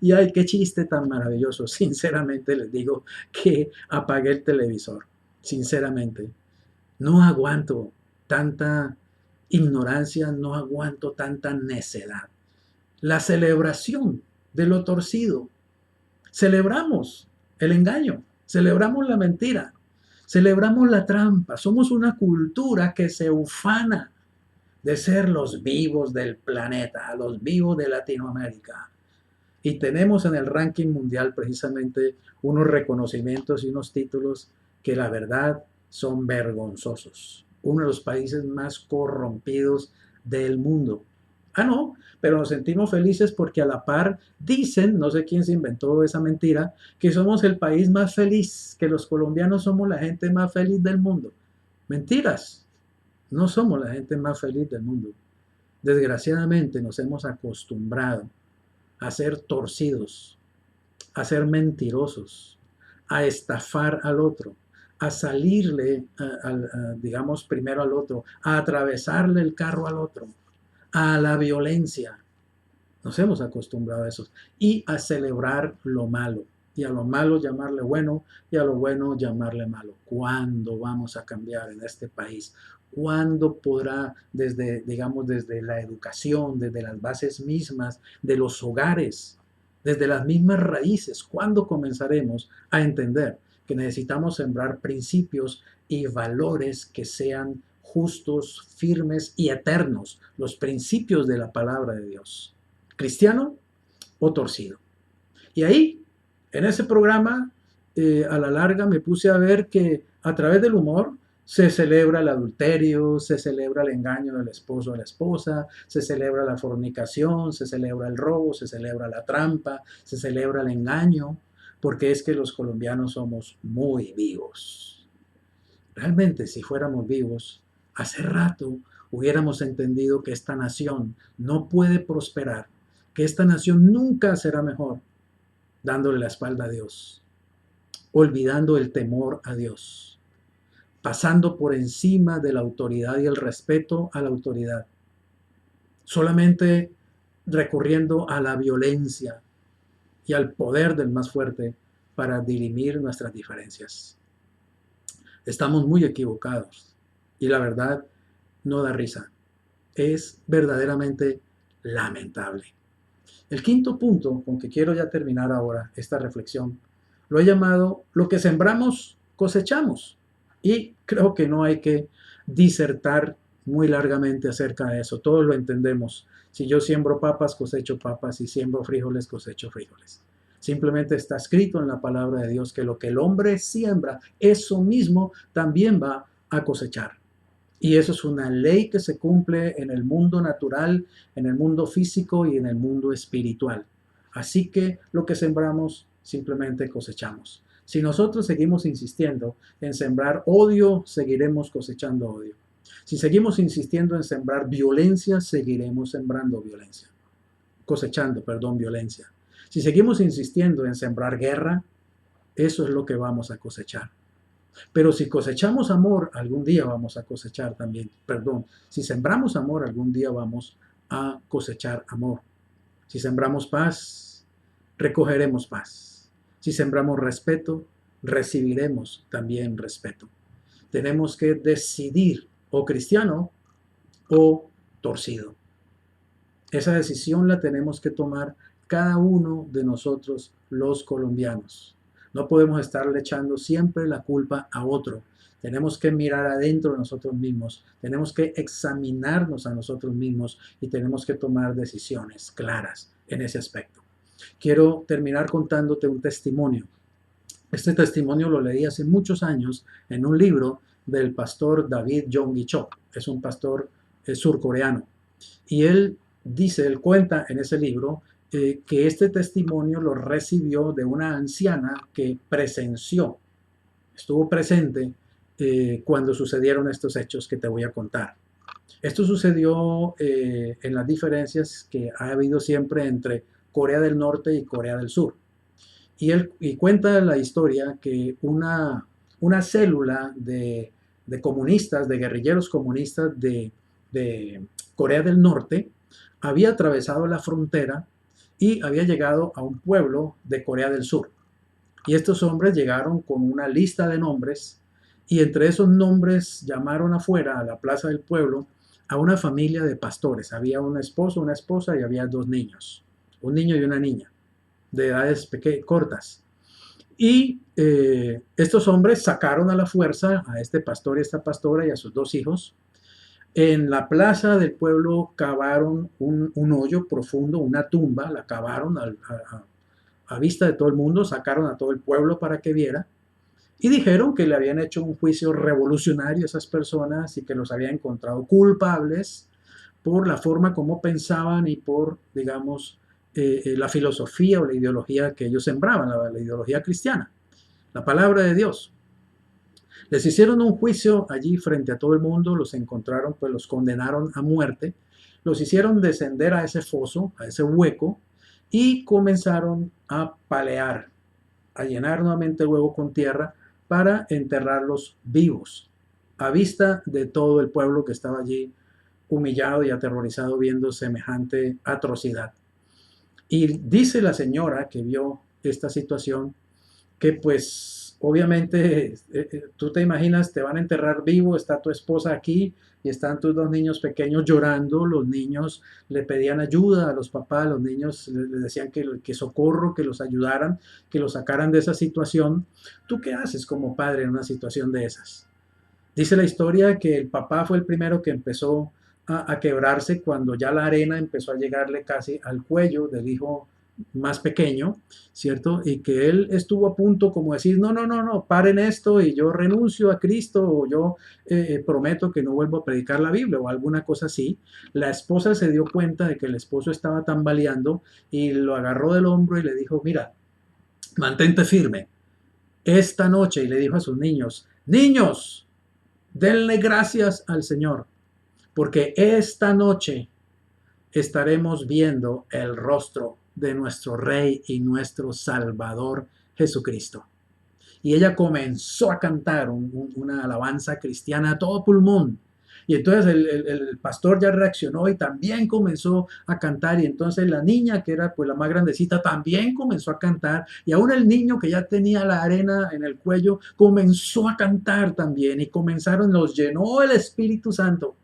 Y ay, qué chiste tan maravilloso. Sinceramente les digo que apagué el televisor. Sinceramente, no aguanto tanta ignorancia, no aguanto tanta necedad. La celebración de lo torcido. Celebramos el engaño, celebramos la mentira, celebramos la trampa. Somos una cultura que se ufana de ser los vivos del planeta, los vivos de Latinoamérica. Y tenemos en el ranking mundial precisamente unos reconocimientos y unos títulos que la verdad son vergonzosos. Uno de los países más corrompidos del mundo. Ah, no, pero nos sentimos felices porque a la par dicen, no sé quién se inventó esa mentira, que somos el país más feliz, que los colombianos somos la gente más feliz del mundo. Mentiras, no somos la gente más feliz del mundo. Desgraciadamente nos hemos acostumbrado a ser torcidos, a ser mentirosos, a estafar al otro, a salirle, digamos, primero al otro, a atravesarle el carro al otro, a la violencia. Nos hemos acostumbrado a eso. Y a celebrar lo malo. Y a lo malo llamarle bueno y a lo bueno llamarle malo. ¿Cuándo vamos a cambiar en este país? ¿Cuándo podrá, desde, digamos, desde la educación, desde las bases mismas de los hogares, desde las mismas raíces, cuándo comenzaremos a entender que necesitamos sembrar principios y valores que sean justos, firmes y eternos, los principios de la palabra de Dios? ¿Cristiano o torcido? Y ahí, en ese programa, a la larga me puse a ver que a través del humor se celebra el adulterio, se celebra el engaño del esposo a la esposa, se celebra la fornicación, se celebra el robo, se celebra la trampa, se celebra el engaño, porque es que los colombianos somos muy vivos. Realmente, si fuéramos vivos, hace rato hubiéramos entendido que esta nación no puede prosperar, que esta nación nunca será mejor dándole la espalda a Dios, olvidando el temor a Dios, pasando por encima de la autoridad y el respeto a la autoridad, solamente recurriendo a la violencia y al poder del más fuerte para dirimir nuestras diferencias. Estamos muy equivocados y la verdad no da risa. Es verdaderamente lamentable. El quinto punto con que quiero ya terminar ahora esta reflexión, lo he llamado lo que sembramos, cosechamos. Y creo que no hay que disertar muy largamente acerca de eso. Todos lo entendemos. Si yo siembro papas, cosecho papas. Si siembro frijoles, cosecho frijoles. Simplemente está escrito en la palabra de Dios que lo que el hombre siembra, eso mismo también va a cosechar. Y eso es una ley que se cumple en el mundo natural, en el mundo físico y en el mundo espiritual. Así que lo que sembramos, simplemente cosechamos. Si nosotros seguimos insistiendo en sembrar odio, seguiremos cosechando odio. Si seguimos insistiendo en sembrar violencia, seguiremos sembrando violencia. Cosechando, perdón, violencia. Si seguimos insistiendo en sembrar guerra, eso es lo que vamos a cosechar. Pero si cosechamos amor, algún día vamos a cosechar también, perdón, si sembramos amor, algún día vamos a cosechar amor. Si sembramos paz, recogeremos paz. Si sembramos respeto, recibiremos también respeto. Tenemos que decidir o cristiano o torcido. Esa decisión la tenemos que tomar cada uno de nosotros los colombianos. No podemos estarle echando siempre la culpa a otro. Tenemos que mirar adentro de nosotros mismos, tenemos que examinarnos a nosotros mismos y tenemos que tomar decisiones claras en ese aspecto. Quiero terminar contándote un testimonio. Este testimonio lo leí hace muchos años en un libro del pastor David Yonggi Cho. Es un pastor surcoreano. Y él dice, él cuenta en ese libro que este testimonio lo recibió de una anciana que presenció, estuvo presente cuando sucedieron estos hechos que te voy a contar. Esto sucedió en las diferencias que ha habido siempre entre Corea del Norte y Corea del Sur. Y cuenta la historia que una célula de comunistas, de guerrilleros comunistas de Corea del Norte, había atravesado la frontera y había llegado a un pueblo de Corea del Sur. Y estos hombres llegaron con una lista de nombres y entre esos nombres llamaron afuera a la plaza del pueblo a una familia de pastores. Había un esposo, una esposa y había dos niños, un niño y una niña de edades cortas. Y estos hombres sacaron a la fuerza a este pastor y esta pastora y a sus dos hijos. En la plaza del pueblo cavaron un hoyo profundo, una tumba, la cavaron a vista de todo el mundo, sacaron a todo el pueblo para que viera y dijeron que le habían hecho un juicio revolucionario a esas personas y que los habían encontrado culpables por la forma como pensaban y por, digamos, la filosofía o la ideología que ellos sembraban, la ideología cristiana, la palabra de Dios. Les hicieron un juicio allí frente a todo el mundo, los encontraron, pues los condenaron a muerte, los hicieron descender a ese foso, a ese hueco, y comenzaron a palear, a llenar nuevamente el hueco con tierra para enterrarlos vivos, a vista de todo el pueblo que estaba allí humillado y aterrorizado viendo semejante atrocidad. Y dice la señora que vio esta situación que pues obviamente tú te imaginas, te van a enterrar vivo, está tu esposa aquí y están tus dos niños pequeños llorando, los niños le pedían ayuda a los papás, los niños le decían que socorro, que los ayudaran, que los sacaran de esa situación. ¿Tú qué haces como padre en una situación de esas? Dice la historia que el papá fue el primero que empezó a quebrarse cuando ya la arena empezó a llegarle casi al cuello del hijo más pequeño, ¿cierto? Y que él estuvo a punto como decir, no, no, no, no, paren esto y yo renuncio a Cristo o yo prometo que no vuelvo a predicar la Biblia o alguna cosa así. La esposa se dio cuenta de que el esposo estaba tambaleando y lo agarró del hombro y le dijo, mira, mantente firme esta noche y le dijo a sus niños, niños, denle gracias al Señor, porque esta noche estaremos viendo el rostro de nuestro Rey y nuestro Salvador Jesucristo. Y ella comenzó a cantar una alabanza cristiana a todo pulmón. Y entonces el pastor ya reaccionó y también comenzó a cantar. Y entonces la niña, que era pues la más grandecita, también comenzó a cantar. Y aún el niño que ya tenía la arena en el cuello, comenzó a cantar también. Y comenzaron, los llenó el Espíritu Santo.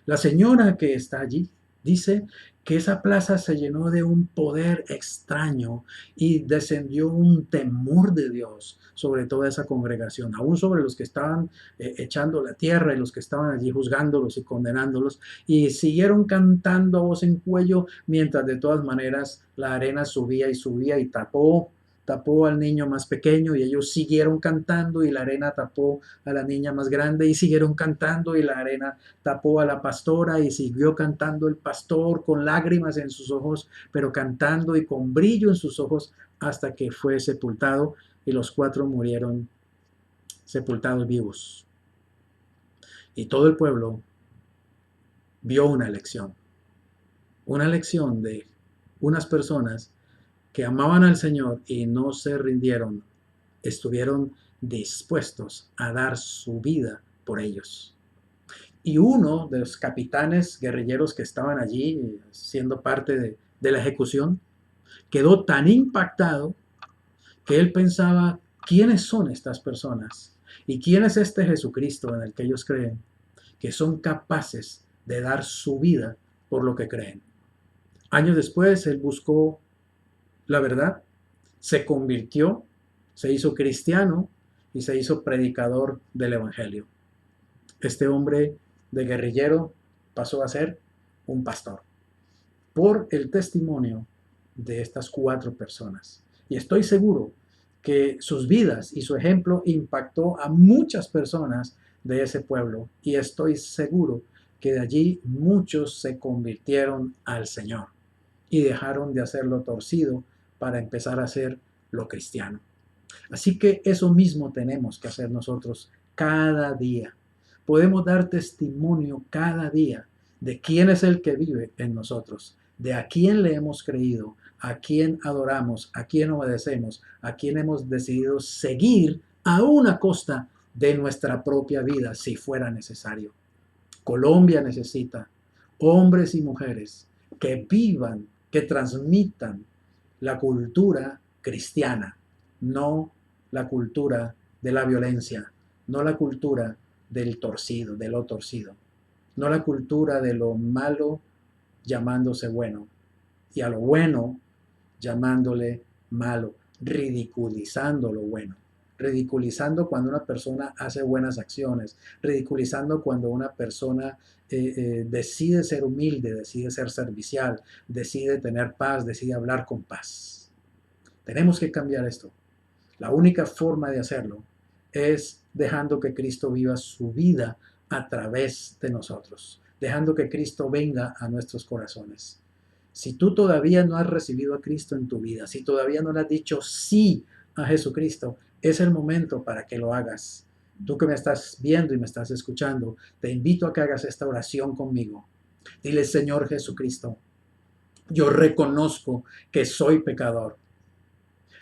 La señora que está allí dice que esa plaza se llenó de un poder extraño y descendió un temor de Dios sobre toda esa congregación, aún sobre los que estaban echando la tierra y los que estaban allí juzgándolos y condenándolos, y siguieron cantando a voz en cuello mientras de todas maneras la arena subía y tapó al niño más pequeño y ellos siguieron cantando y la arena tapó a la niña más grande y siguieron cantando y la arena tapó a la pastora y siguió cantando el pastor con lágrimas en sus ojos, pero cantando y con brillo en sus ojos hasta que fue sepultado y los cuatro murieron sepultados vivos. Y todo el pueblo vio una lección de unas personas que amaban al Señor y no se rindieron, estuvieron dispuestos a dar su vida por ellos. Y uno de los capitanes guerrilleros que estaban allí siendo parte de la ejecución quedó tan impactado que él pensaba, ¿quiénes son estas personas? ¿Y quién es este Jesucristo en el que ellos creen? Que son capaces de dar su vida por lo que creen. Años después, él buscó la verdad, se convirtió, se hizo cristiano y se hizo predicador del Evangelio. Este hombre de guerrillero pasó a ser un pastor por el testimonio de estas 4 personas. Y estoy seguro que sus vidas y su ejemplo impactó a muchas personas de ese pueblo. Y estoy seguro que de allí muchos se convirtieron al Señor y dejaron de hacer lo torcido para empezar a hacer lo cristiano. Así que eso mismo tenemos que hacer nosotros cada día. Podemos dar testimonio cada día de quién es el que vive en nosotros, de a quién le hemos creído, a quién adoramos, a quién obedecemos, a quién hemos decidido seguir a una costa de nuestra propia vida si fuera necesario. Colombia necesita hombres y mujeres que vivan, que transmitan la cultura cristiana, no la cultura de la violencia, no la cultura del torcido, de lo torcido, no la cultura de lo malo llamándose bueno y a lo bueno llamándole malo, ridiculizando lo bueno, ridiculizando cuando una persona hace buenas acciones, ridiculizando cuando una persona decide ser humilde, decide ser servicial, decide tener paz, decide hablar con paz. Tenemos que cambiar esto. La única forma de hacerlo es dejando que Cristo viva su vida a través de nosotros, dejando que Cristo venga a nuestros corazones. Si tú todavía no has recibido a Cristo en tu vida, si todavía no le has dicho sí a Jesucristo, es el momento para que lo hagas. Tú que me estás viendo y me estás escuchando, te invito a que hagas esta oración conmigo. Dile, Señor Jesucristo, yo reconozco que soy pecador.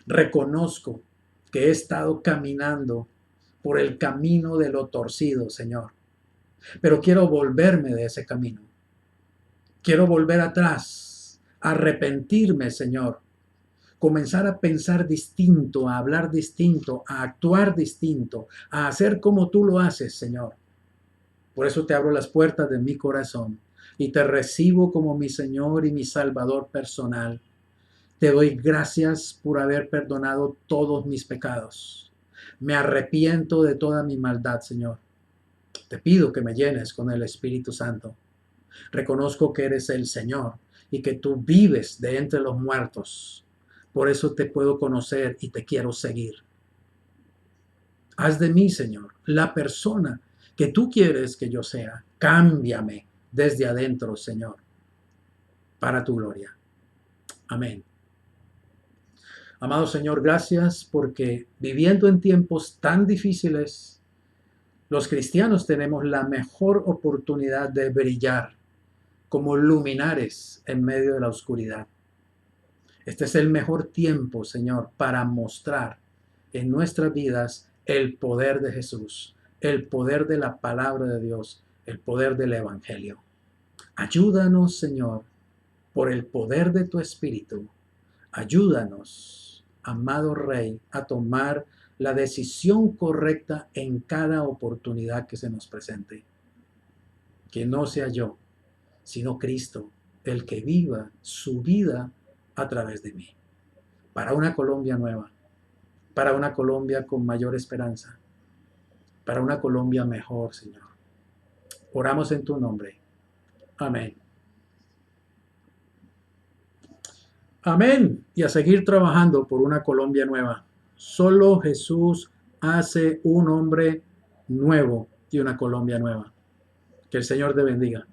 Reconozco que he estado caminando por el camino de lo torcido, Señor. Pero quiero volverme de ese camino. Quiero volver atrás, arrepentirme, Señor. Comenzar a pensar distinto, a hablar distinto, a actuar distinto, a hacer como tú lo haces, Señor. Por eso te abro las puertas de mi corazón y te recibo como mi Señor y mi Salvador personal. Te doy gracias por haber perdonado todos mis pecados. Me arrepiento de toda mi maldad, Señor. Te pido que me llenes con el Espíritu Santo. Reconozco que eres el Señor y que tú vives de entre los muertos. Por eso te puedo conocer y te quiero seguir. Haz de mí, Señor, la persona que tú quieres que yo sea. Cámbiame desde adentro, Señor, para tu gloria. Amén. Amado Señor, gracias porque viviendo en tiempos tan difíciles, los cristianos tenemos la mejor oportunidad de brillar como luminares en medio de la oscuridad. Este es el mejor tiempo, Señor, para mostrar en nuestras vidas el poder de Jesús, el poder de la palabra de Dios, el poder del Evangelio. Ayúdanos, Señor, por el poder de tu Espíritu. Ayúdanos, amado Rey, a tomar la decisión correcta en cada oportunidad que se nos presente. Que no sea yo, sino Cristo, el que viva su vida a través de mí. Para una Colombia nueva, para una Colombia con mayor esperanza, para una Colombia mejor, Señor. Oramos en tu nombre. Amén. Amén. Y a seguir trabajando por una Colombia nueva. Solo Jesús hace un hombre nuevo y una Colombia nueva. Que el Señor te bendiga.